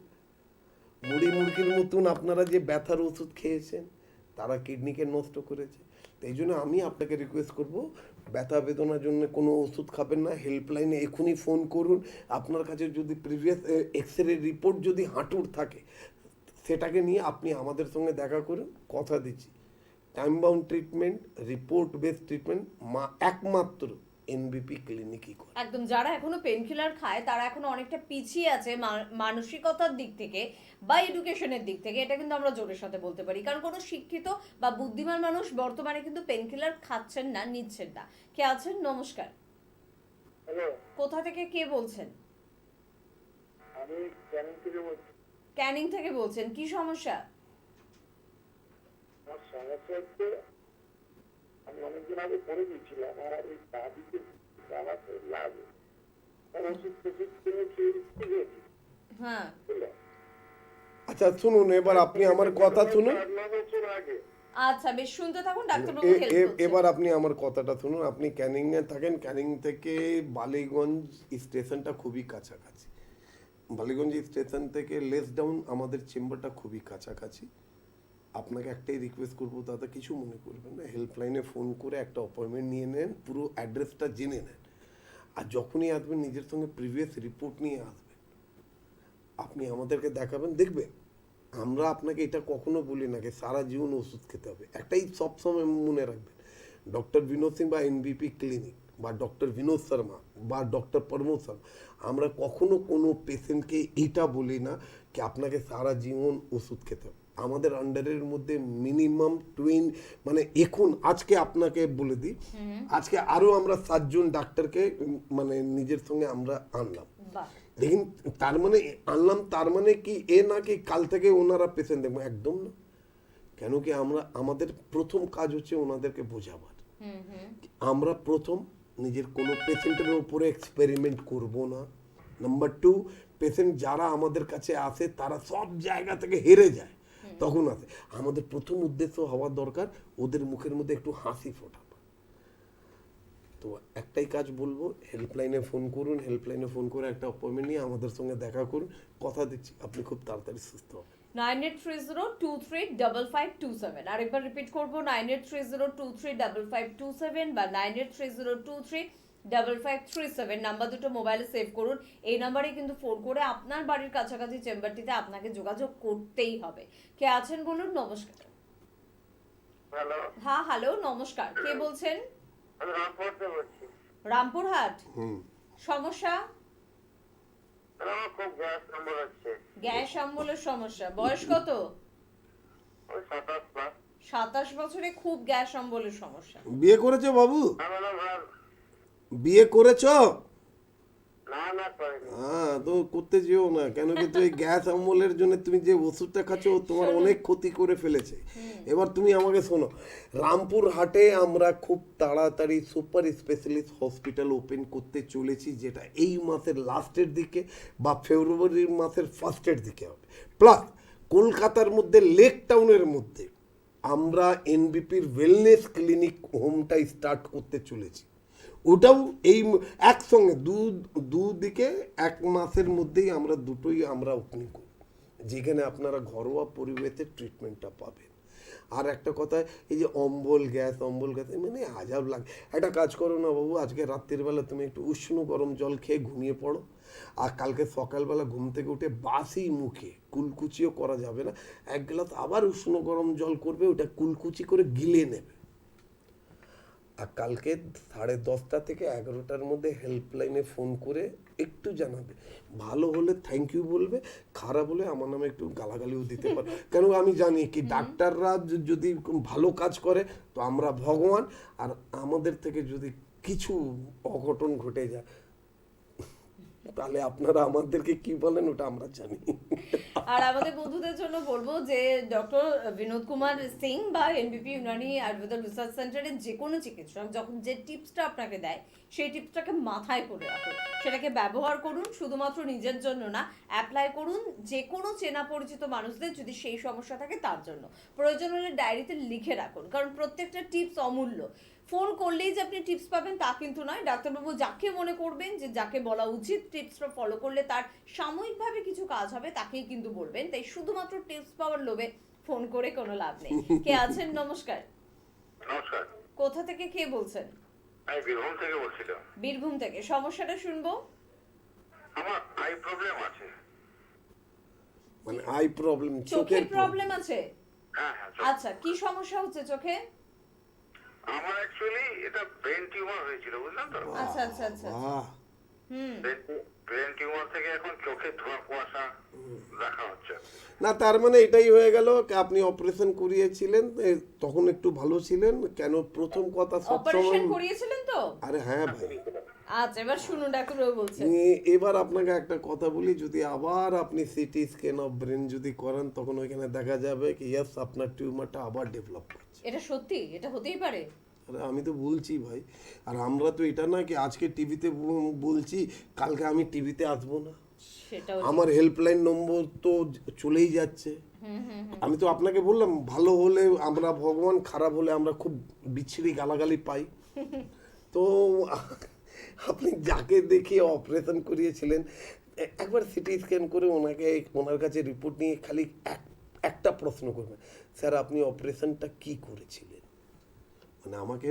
Speaker 2: মুরগির মতন আপনারা যে ব্যথার ওষুধ খেয়েছেন তারা কিডনিকে নষ্ট করেছে। এই জন্য আমি আপনাকে রিকোয়েস্ট করব, ব্যথা বেদনার জন্য কোনো ওষুধ খাবেন না, হেল্পলাইনে এখনই ফোন করুন। আপনার কাছে যদি প্রিভিয়াস এক্সরে রিপোর্ট যদি হাঁটুর থাকে সেটাকে নিয়ে আপনি আমাদের সঙ্গে দেখা করুন। কথা দিচ্ছি, time bound treatment, report based treatment একমাত্র এনবিপি ক্লিনিকই করে।
Speaker 1: একদম, যারা এখনো পেন কিলার খায় তারা এখনো অনেকটা পিছিয়ে আছে মানসিকতার দিক থেকে বা এডুকেশনের দিক থেকে, এটা কিন্তু আমরা জোরের সাথে বলতে পারি। কারণ কোনো শিক্ষিত বা বুদ্ধিমান মানুষ বর্তমানে কিন্তু পেন কিলার খাচ্ছেন না, নিচ্ছেন না। কে আছেন? নমস্কার।
Speaker 3: হ্যালো,
Speaker 1: কোথা থেকে কে বলছেন?
Speaker 3: আমি ক্যানিং থেকে বলছি।
Speaker 1: ক্যানিং থেকে বলছেন, কি সমস্যা?
Speaker 3: আমার সমস্যা হচ্ছে, আমি অনেকদিন আগে পড়ে গিয়েছিলাম, আমার এই দাদিকে জানাতে লাগে, ওষুধ টষুধ কিনে খেয়ে দিয়েছি,
Speaker 1: হ্যাঁ,
Speaker 3: বুঝলেন?
Speaker 2: আচ্ছা শুনুন, এবার আপনি আমার কথা শুনুন।
Speaker 3: 8-9 বছর আগে।
Speaker 1: আচ্ছা বেশ, শুনতে থাকুন, ডাক্তারবাবু হেল্প করছেন।
Speaker 2: এবার আপনি আমার কথাটা শুনুন। আপনি ক্যানিং এ থাকেন, ক্যানিং থেকে বালিগঞ্জ স্টেশনটা খুবই কাছাকাছি। বালিগঞ্জ স্টেশন থেকে লেস ডাউন আমাদের চেম্বারটা খুবই কাছাকাছি। আপনাকে একটাই রিকোয়েস্ট করবো দাদা, কিছু মনে করবেন না, হেল্পলাইনে ফোন করে একটা অ্যাপয়েন্টমেন্ট নিয়ে নেন, পুরো অ্যাড্রেসটা জেনে নেন। আর যখনই আসবেন নিজের সঙ্গে প্রিভিয়াস রিপোর্ট নিয়ে আসবেন, আপনি আমাদেরকে দেখাবেন, দেখবেন আমরা আপনাকে এটা কখনো বলি না যে সারা জীবন ওষুধ খেতে হবে। একটাই সবসময় মনে রাখবেন, ডক্টর বিনোদ সিং বা এনবিপি ক্লিনিক বা ডক্টর বিনোদ শর্মা বা ডক্টর প্রমোদ শর্মা, আমরা কখনো কোনো পেশেন্টকে এটা বলি না কি আপনাকে সারা জীবন ওষুধ খেতে হবে। আমাদের আন্ডারের মধ্যে মিনিমাম মানে এখন আজকে আপনাকে বলে দিই, আজকে আরো আমরা 7 জন ডাক্তারকে মানে নিজের সঙ্গে আমরা আনলাম।
Speaker 1: বাহ,
Speaker 2: দেখুন, তার মানে আনলাম, তার মানে কি এ না কি কাল থেকে ওনারা পেশেন্ট দেখবো, একদম না। কেন কি আমাদের প্রথম কাজ হচ্ছে ওনাদেরকে বোঝাবার। আমরা প্রথম নিজের কোনো পেশেন্টের উপরে এক্সপেরিমেন্ট করব না। নাম্বার 2, পেশেন্ট যারা আমাদের কাছে আসে তারা সব জায়গা থেকে হেরে যায়, তখন আসে। আমাদের প্রথম উদ্দেশ্য হওয়া দরকার ওদের মুখের মধ্যে একটু হাসি ফোটানো। তো একটাই কাজ বলবো, হেল্পলাইনে ফোন করুন, হেল্পলাইনে ফোন করে একটা অ্যাপয়েন্টমেন্ট নিয়ে আমাদের সঙ্গে দেখা করুন। কথা দিচ্ছি আপনি খুব তাড়াতাড়ি সুস্থ হবেন।
Speaker 1: 9830235527, আরেকবার রিপিট করবো, 9830235527 বা 9830235537 নাম্বার দুটো মোবাইলে সেভ করুন। এই নাম্বারে কিন্তু ফোন করে আপনার বাড়ির কাছাকাছি চেম্বারটিতে আপনাকে যোগাযোগ করতেই হবে। কে আছেন বলুন? নমস্কার।
Speaker 3: হ্যালো,
Speaker 1: হ্যাঁ হ্যালো, নমস্কার, কে বলছেন?
Speaker 3: আমি রামপুর থেকে বলছি।
Speaker 1: রামপুরহাট। সমস্যা?
Speaker 3: আমার খুব গ্যাস নম্বর হচ্ছে,
Speaker 1: গ্যাস অম্বলের সমস্যা। বয়স কত?
Speaker 3: ওই 27 প্লাস।
Speaker 1: 27 বছরে খুব গ্যাস অম্বলের সমস্যা।
Speaker 2: বিয়ে করেছো বাবু?
Speaker 3: আমার নাম
Speaker 2: বিয়ে করেছো?
Speaker 3: না করেনি।
Speaker 2: হ্যাঁ, তো করতে যেও না, কেন কি তুই গ্যাস অম্বলের জন্য তুমি যে ওষুধটা খাচ্ছ ও তোমার অনেক ক্ষতি করে ফেলেছে। এবার তুমি আমাকে শোনো, রামপুর হাটে আমরা খুব তাড়াতাড়ি সুপার স্পেশালিস্ট হসপিটাল ওপেন করতে চলেছি, যেটা এই মাসের লাস্টের দিকে বা ফেব্রুয়ারি মাসের ফার্স্টের দিকে হবে। প্লাস কলকাতার মধ্যে লেক টাউনের মধ্যে আমরা এনবিপির ওয়েলনেস ক্লিনিক হোমটা স্টার্ট করতে চলেছি। ওটাও এই একসঙ্গে দুদিকে 1 মাসের মধ্যেই আমরা দুটোই আমরা ওপেনিং করব, যেখানে আপনারা ঘরোয়া পরিবেশে ট্রিটমেন্টটা পাবেন। আর একটা কথা, এই যে অম্বল গ্যাস মানে আজাব লাগে। একটা কাজ করো না বাবু, আজকে রাত্রির বেলা তুমি একটু উষ্ণ গরম জল খেয়ে ঘুমিয়ে পড়ো, আর কালকে সকালবেলা ঘুম থেকে উঠে বাসি মুখে, কুলকুচিও করা যাবে না, 1 গ্লাস আবার উষ্ণ গরম জল করবে, ওটা কুলকুচি করে গিলে নেবে। আর কালকে 10:30 থেকে 11টার মধ্যে হেল্পলাইনে ফোন করে একটু জানাবে। ভালো হলে থ্যাংক ইউ বলবে, খারাপ হলে আমার নামে একটু গালাগালিও দিতে পারে। কেন আমি জানি কি ডাক্তাররা যদি ভালো কাজ করে তো আমরা ভগবান, আর আমাদের থেকে যদি কিছু অঘটন ঘটে যায় তাহলে আপনারা আমাদেরকে কি বলেন ওটা আমরা জানি।
Speaker 1: আর আমাদের বন্ধুদের জন্য বলবো যে ডক্টর বিনোদ কুমার সিং বা এনবিপি ইউনানি আয়ুর্বেদ রিসার্চ সেন্টারের যে কোনো চিকিৎসক যখন যে টিপসটা আপনাকে দেয় সেই টিপসটাকে মাথায় করে রাখুন, সেটাকে ব্যবহার করুন, শুধুমাত্র নিজের জন্য না, অ্যাপ্লাই করুন যে কোনো চেনা পরিচিত মানুষদের যদি সেই সমস্যা থাকে তার জন্য। প্রয়োজন হলে ডায়েরিতে লিখে রাখুন, কারণ প্রত্যেকটা টিপস অমূল্য। ফোন করলেই যে আপনি টিপস পাবেন তা কিন্তু নয়। ডাক্তারবাবু যাকে মনে করবেন যে যাকে বলা উচিত টিপসটা ফলো করলে তার সাময়িকভাবে কিছু কাজ হবে তাকেই কিন্তু বলবেন। তাই শুধুমাত্র টিপস পাওয়ার লোভে ফোন করে কোনো লাভ নেই। কে আছেন? নমস্কার।
Speaker 3: নমস্কার,
Speaker 1: কোথা থেকে কে বলছেন?
Speaker 3: আমি বীরভূম থেকে বলছিলাম।
Speaker 1: বীরভূম থেকে। সমস্যাটা শুনবো।
Speaker 3: আমার আই প্রবলেম আছে।
Speaker 2: মানে আই প্রবলেম,
Speaker 1: চোখের প্রবলেম আছে?
Speaker 3: হ্যাঁ,
Speaker 1: আচ্ছা, কি সমস্যা হচ্ছে চোখে?
Speaker 3: আমার অ্যাকচুয়ালি এটা ব্রেন টিউমার হয়েছিল, বুঝলেন তো?
Speaker 1: আচ্ছা আচ্ছা আচ্ছা
Speaker 2: বাহ,
Speaker 1: হুম
Speaker 3: ব্রেন টিউমার থেকে এখন চোখে ধোঁয়া কুয়াশা দেখা হচ্ছে।
Speaker 2: না তার মানে এটাই হয়ে গেল, আপনি অপারেশন করিয়েছিলেন তখন একটু ভালো ছিলেন কেন? প্রথম কথা
Speaker 1: অপারেশন
Speaker 2: সবসময়,
Speaker 1: করিয়েছিলেন তো?
Speaker 2: আরে হ্যাঁ ভাই,
Speaker 1: আচ্ছা এবার শুনুন ডাক্তারবাবু বলছেন।
Speaker 2: এবার আপনাকে একটা কথা বলি, যদি আবার আপনি সিটি স্ক্যান অফ ব্রেন যদি করেন তখন ওইখানে দেখা যাবে কি ইয়াস আপনার টিউমারটা আবার ডেভেলপ করছে।
Speaker 1: এটা সত্যি? এটা হতেই পারে?
Speaker 2: আরে আমি তো বলছি ভাই, আর আমরা তো এটা না কি আজকে টিভিতে বলছি কালকে আমি টিভিতে আসবো না,
Speaker 1: সেটাও
Speaker 2: আমার হেল্পলাইন নম্বর তো চলেই যাচ্ছে। আমি তো আপনাকে বললাম ভালো হলে আমরা ভগবান, খারাপ হলে আমরা খুব বিচ্ছিরি গালাগালি পাই। তো আপনি যাকে দেখিয়ে অপারেশন করিয়েছিলেন একবার সিটি স্ক্যান করে ওনার কাছে রিপোর্ট নিয়ে খালি একটা প্রশ্ন করবেন, স্যার আপনি অপারেশনটা কি করেছিলেন? মানে আমাকে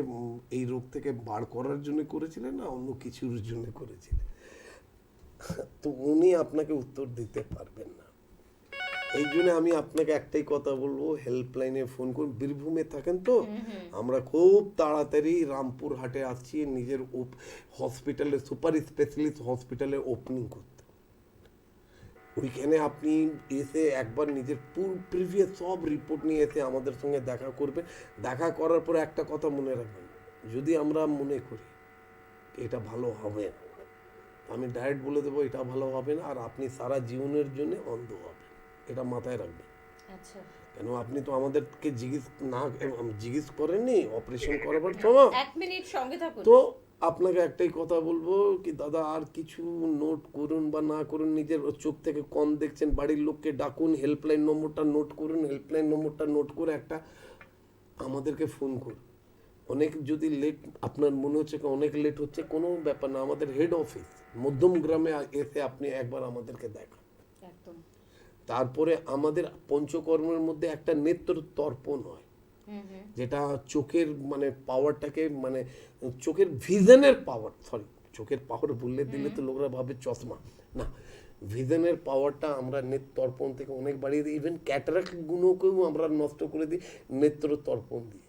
Speaker 2: এই রোগ থেকে বার করার জন্য করেছিলেন না অন্য কিছুর জন্য করেছিলেন? তো উনি আপনাকে উত্তর দিতে পারবেন না। এই জন্য আমি আপনাকে একটাই কথা বলবো, হেল্পলাইনে ফোন করুন। বীরভূমে থাকেন তো, আমরা খুব তাড়াতাড়ি রামপুর হাটে আসছি নিজের হসপিটালে, সুপার স্পেশালিস্ট হসপিটালে ওপেনিং করতে। ওইখানে আপনি এসে একবার নিজের প্রিভিয়াস সব রিপোর্ট নিয়ে এসে আমাদের সঙ্গে দেখা করবেন। দেখা করার পরে একটা কথা মনে রাখবেন, যদি আমরা মনে করি এটা ভালো হবে না, আমি ডাইরেক্ট বলে দেবো এটা ভালো হবে না, আর আপনি সারা জীবনের জন্য অন্ধ হবেন, এটা মাথায় রাখবেন।
Speaker 1: আচ্ছা
Speaker 2: কেন আপনি তো আমাদেরকে জিজ্ঞেস করেননি অপারেশন করাবার সময়।
Speaker 1: এক মিনিট সঙ্গে থাকুন।
Speaker 2: তো আপনাকে একটাই কথা বলবো কি দাদা, আর কিছু নোট করুন বা না করুন, নিজের চোখ থেকে কম দেখছেন, বাড়ির লোককে ডাকুন, হেল্পলাইন নম্বরটা নোট করুন, হেল্পলাইন নম্বরটা নোট করে একটা আমাদেরকে ফোন করুন। অনেক যদি লেট আপনার মনে হচ্ছে অনেক লেট হচ্ছে, কোনো ব্যাপার না, আমাদের হেড অফিস মধ্যম গ্রামে এসে আপনি একবার আমাদেরকে দেখান।
Speaker 1: একদম
Speaker 2: তারপরে আমাদের পঞ্চকর্মের মধ্যে একটা নেত্র তর্পণ হয়, যেটা চোখের মানে পাওয়ারটাকে, মানে চোখের ভিশনের পাওয়ার, সরি চোখের পাওয়ার বললে দিলে তো লোকরা ভাবে চশমা, না ভিশনের পাওয়ারটা আমরা নেত্র তর্পণ থেকে অনেক বাড়িয়ে দিই। ইভেন ক্যাটারাক্ট গুণকেও আমরা নষ্ট করে দিই নেত্র তর্পণ দিয়ে।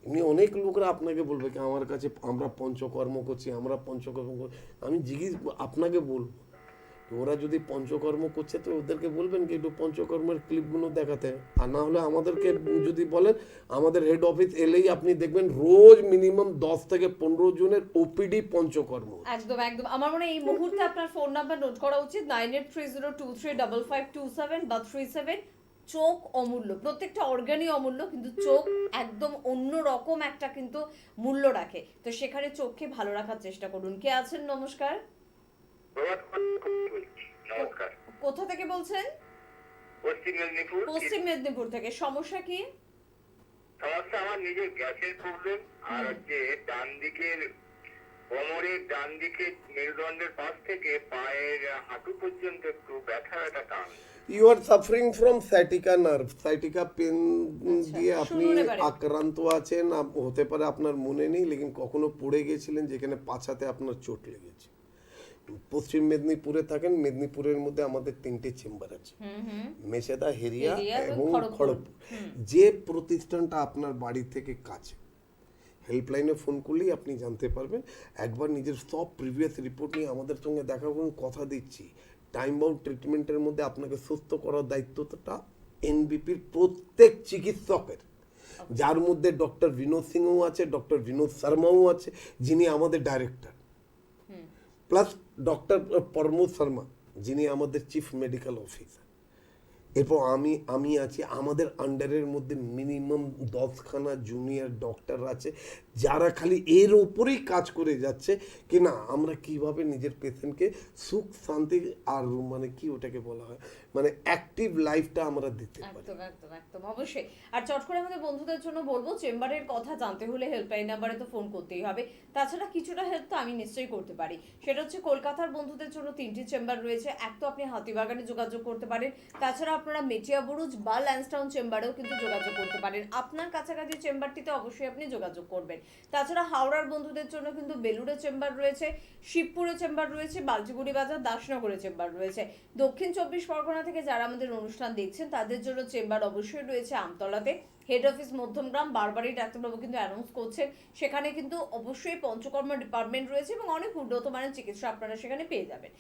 Speaker 2: এমনি অনেক লোকরা আপনাকে বলবে কি আমার কাছে আমরা পঞ্চকর্ম করছি, আমরা পঞ্চকর্ম করছি। আমি আপনাকে বলবো ওরা যদি পঞ্চকর্ম করছে তো ওদেরকে বলবেন কি একটু পঞ্চকর্মের ক্লিপগুলো দেখাতে, আর না হলে আমাদেরকে যদি বলেন আমাদের হেড অফিস এলেই আপনি দেখবেন রোজ মিনিমাম 10 থেকে 15 জনের ওপিডি পঞ্চকর্ম।
Speaker 1: একদম একদম। আমার মনে হয় এই মুহূর্তে আপনার ফোন নাম্বার নোট করা উচিত 9830235555 বা 37। চোখ অমূল্য, প্রত্যেকটা অর্গানই অমূল্য, কিন্তু চোখ একদম অন্য রকম একটা কিন্তু মূল্য রাখে। তো সেখানে চোখকে ভালো রাখার চেষ্টা করুন। কে আছেন? নমস্কার।
Speaker 3: নমস্কার।
Speaker 1: কোথা থেকে বলছেন?
Speaker 3: পশ্চিম মেদিনীপুর।
Speaker 1: পশ্চিম মেদিনীপুর থেকে। সমস্যা কি?
Speaker 3: সমস্যা আমার নিজের গ্যাসের প্রবলেম, আর হচ্ছে ডান দিকের কোমরের ডান দিকে মেরুদণ্ডের পাশ থেকে পায়ের হাঁটু পর্যন্ত একটু ব্যথা ব্যথা টান।
Speaker 2: You are suffering from sciatica nerve, sciatica pain দিয়ে আপনি
Speaker 1: শুনুন এবারে।
Speaker 2: আক্রান্ত আছেন। হতে পারে আপনার মনে নেই, লেকিন কখনো পড়ে গেছিলেন যেখানে পাছাতে আপনার চোট লেগেছে। পশ্চিম মেদিনীপুরে থাকেন, মেদিনীপুরের মধ্যে আমাদের 3টে চেম্বার আছে, মেছেদা, হেরিয়া এবং খড়গপুর। যে প্রতিষ্ঠানটা আপনার বাড়ি থেকে কাছে, হেল্পলাইনে ফোন করলেই আপনি জানতে পারবেন। একবার নিজের সব প্রিভিয়াস রিপোর্ট নিয়ে আমাদের সঙ্গে দেখা করুন, কথা দিচ্ছি টাইম বাউন্ড ট্রিটমেন্টের মধ্যে আপনাকে সুস্থ করার দায়িত্বটা এনবিপির প্রত্যেক চিকিৎসকের, যার মধ্যে ডক্টর বিনোদ সিংও আছে, ডক্টর বিনোদ শর্মাও আছে যিনি আমাদের director, plus doctor Pramod Sharma যিনি আমাদের চিফ মেডিকেল অফিসার। এরপর আমি আছি, আমাদের আন্ডারের মধ্যে মিনিমাম 10খানা জুনিয়র ডক্টর আছে যারা খালি এর ওপরেই কাজ করে যাচ্ছে কি না আমরা কিভাবে নিজের পেশেন্টকে সুখ শান্তি আর মানে কি ওটাকে বলা হয় মানে অ্যাক্টিভ লাইফটা আমরা দিতে পারি।
Speaker 1: একদম একদম একদম অবশ্যই। আর চট করে আমাদের বন্ধুদের জন্য বলবো, চেম্বারের কথা জানতে হলে হেল্পলাইন নাম্বারে তো ফোন করতেই হবে। তাছাড়া কিছুটা হেল্প তো আমি নিশ্চয়ই করতে পারি। সেটা হচ্ছে কলকাতার বন্ধুদের জন্য 3টি চেম্বার রয়েছে। এক তো আপনি হাতিবাগানে যোগাযোগ করতে পারেন, তাছাড়া আপনারা মেটিয়াবুরুজ বা ল্যান্সটাউন চেম্বারেও কিন্তু যোগাযোগ করতে পারেন। আপনার কাছাকাছি চেম্বারটিতে অবশ্যই আপনি যোগাযোগ করবেন। তাছাড়া হাওড়ার বন্ধুদের জন্য কিন্তু বেলুড়ে চেম্বার রয়েছে, শিবপুরে চেম্বার রয়েছে, বালচিগুড়ি বাজার, দাসনগরে চেম্বার রয়েছে। দক্ষিণ 24 পরগনা থেকে যারা আমাদের অনুষ্ঠান দেখছেন তাদের জন্য চেম্বার অবশ্যই রয়েছে আমতলাতে, হেড অফিস মধ্যমগ্রাম, বারবারই ডাক্তারবাবু কিন্তু অ্যানাউন্স করছেন। সেখানে কিন্তু অবশ্যই পঞ্চকর্ম ডিপার্টমেন্ট রয়েছে এবং অনেক উন্নত মানের চিকিৎসা আপনারা সেখানে পেয়ে যাবেন।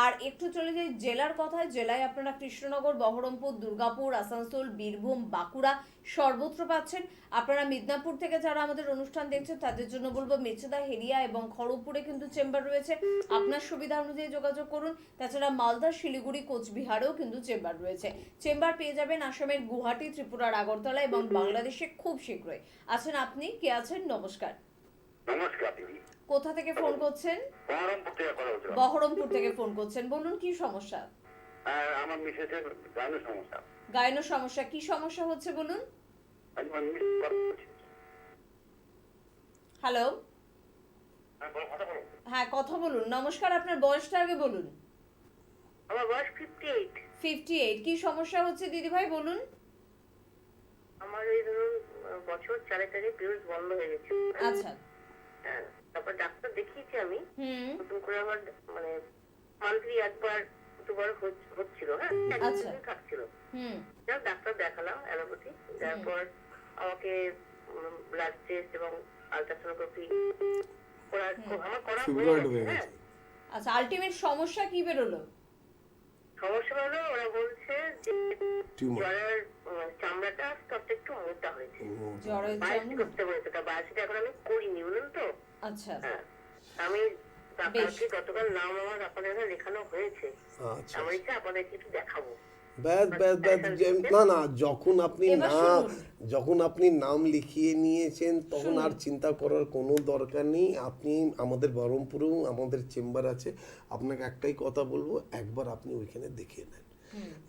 Speaker 1: আর একটু চলে যাই জেলার কথায়। জেলায় আপনারা কৃষ্ণনগর, বহরমপুর, দুর্গাপুর, আসানসোল, বীরভূম, বাঁকুড়া সর্বত্র পাচ্ছেন। আপনারা মিদনাপুর থেকে যারা আমাদের অনুষ্ঠান দেখছেন তাদের জন্য বলবো মেচেদা, হেরিয়া এবং খড়গপুরে কিন্তু চেম্বার রয়েছে, আপনার সুবিধা অনুযায়ী যোগাযোগ করুন। তাছাড়া মালদা, শিলিগুড়ি, কোচবিহারেও কিন্তু চেম্বার রয়েছে। চেম্বার পেয়ে যাবেন আসামের গুয়াহাটি, ত্রিপুরার আগরতলা এবং বাংলাদেশে খুব শীঘ্রই। আছেন আপনি, কে আছেন? নমস্কার।
Speaker 3: নমস্কার দিদি।
Speaker 1: কোথা থেকে ফোন করছেন?
Speaker 3: বহরমপুর থেকে কথা বলছিলাম।
Speaker 1: বহরমপুর থেকে ফোন করছেন, বলুন কি সমস্যা?
Speaker 3: আমার মিসেসের গানের সমস্যা।
Speaker 1: গাইনো সমস্যা, কি সমস্যা হচ্ছে বলুন?
Speaker 3: আমার মিসেস কথা বলছি।
Speaker 1: হ্যালো,
Speaker 3: কথা বলো।
Speaker 1: হ্যাঁ কথা বলুন। নমস্কার, আপনার বয়সটা আগে বলুন।
Speaker 4: আমার বয়স 58।
Speaker 1: 58। কি সমস্যা হচ্ছে দিদি ভাই বলুন?
Speaker 4: আমার এই ধরুন বছর 4 আগে পিরিয়ড বন্ধ হয়ে গেছে।
Speaker 1: আচ্ছা।
Speaker 4: হ্যাঁ, তারপর ডাক্তার দেখিয়েছি আমি।
Speaker 1: হুম।
Speaker 4: নতুন করে আমার মানে মান্থলি একবার দুবার হচ্ছিল, হ্যাঁ,
Speaker 1: আচ্ছা।
Speaker 4: একদিন থাকছিল।
Speaker 1: হুম।
Speaker 4: যাক ডাক্তার দেখালাম অ্যালোপ্যাথি, তারপর আমাকে ব্লাড টেস্ট এবং আলট্রাসোনোগ্রাফি আমার করা
Speaker 2: ফিব্রয়েড
Speaker 4: হয়ে
Speaker 2: হয়ে
Speaker 4: গেছে। হ্যাঁ,
Speaker 2: গেছে।
Speaker 1: আচ্ছা, আলটিমেট সমস্যা কি বেরোলো?
Speaker 4: সমস্যা হলো ওরা বলছে যে
Speaker 2: টিউমার।
Speaker 4: জ্বরের চামড়াটা আস্তে আস্তে একটু মোটা হয়েছে।
Speaker 1: জ্বরের
Speaker 4: বায়োপসি
Speaker 1: জন্য?
Speaker 4: করতে বলেছে, তা বায়োপসিটা এখন আমি করিনি, বুঝলেন তো।
Speaker 1: আচ্ছা।
Speaker 4: হ্যাঁ, আমি
Speaker 1: বেশ।
Speaker 4: কালকে গতকাল নাম আমার আপনাদের এখানে লেখানো হয়েছে।
Speaker 2: আচ্ছা
Speaker 4: আমার ইচ্ছা আপনাদেরকে একটু দেখাবো।
Speaker 2: ব্যাস ব্যাস ব্যাস না না, যখন আপনি
Speaker 1: এবার
Speaker 2: নাম
Speaker 1: শুনুন।
Speaker 2: যখন আপনি নাম লিখিয়ে নিয়েছেন তখন আর চিন্তা করার কোনো দরকার নেই। আপনি আমাদের বহরমপুরেও আমাদের চেম্বার আছে, আপনাকে একটাই কথা বলবো, একবার আপনি ওইখানে দেখিয়ে নেন।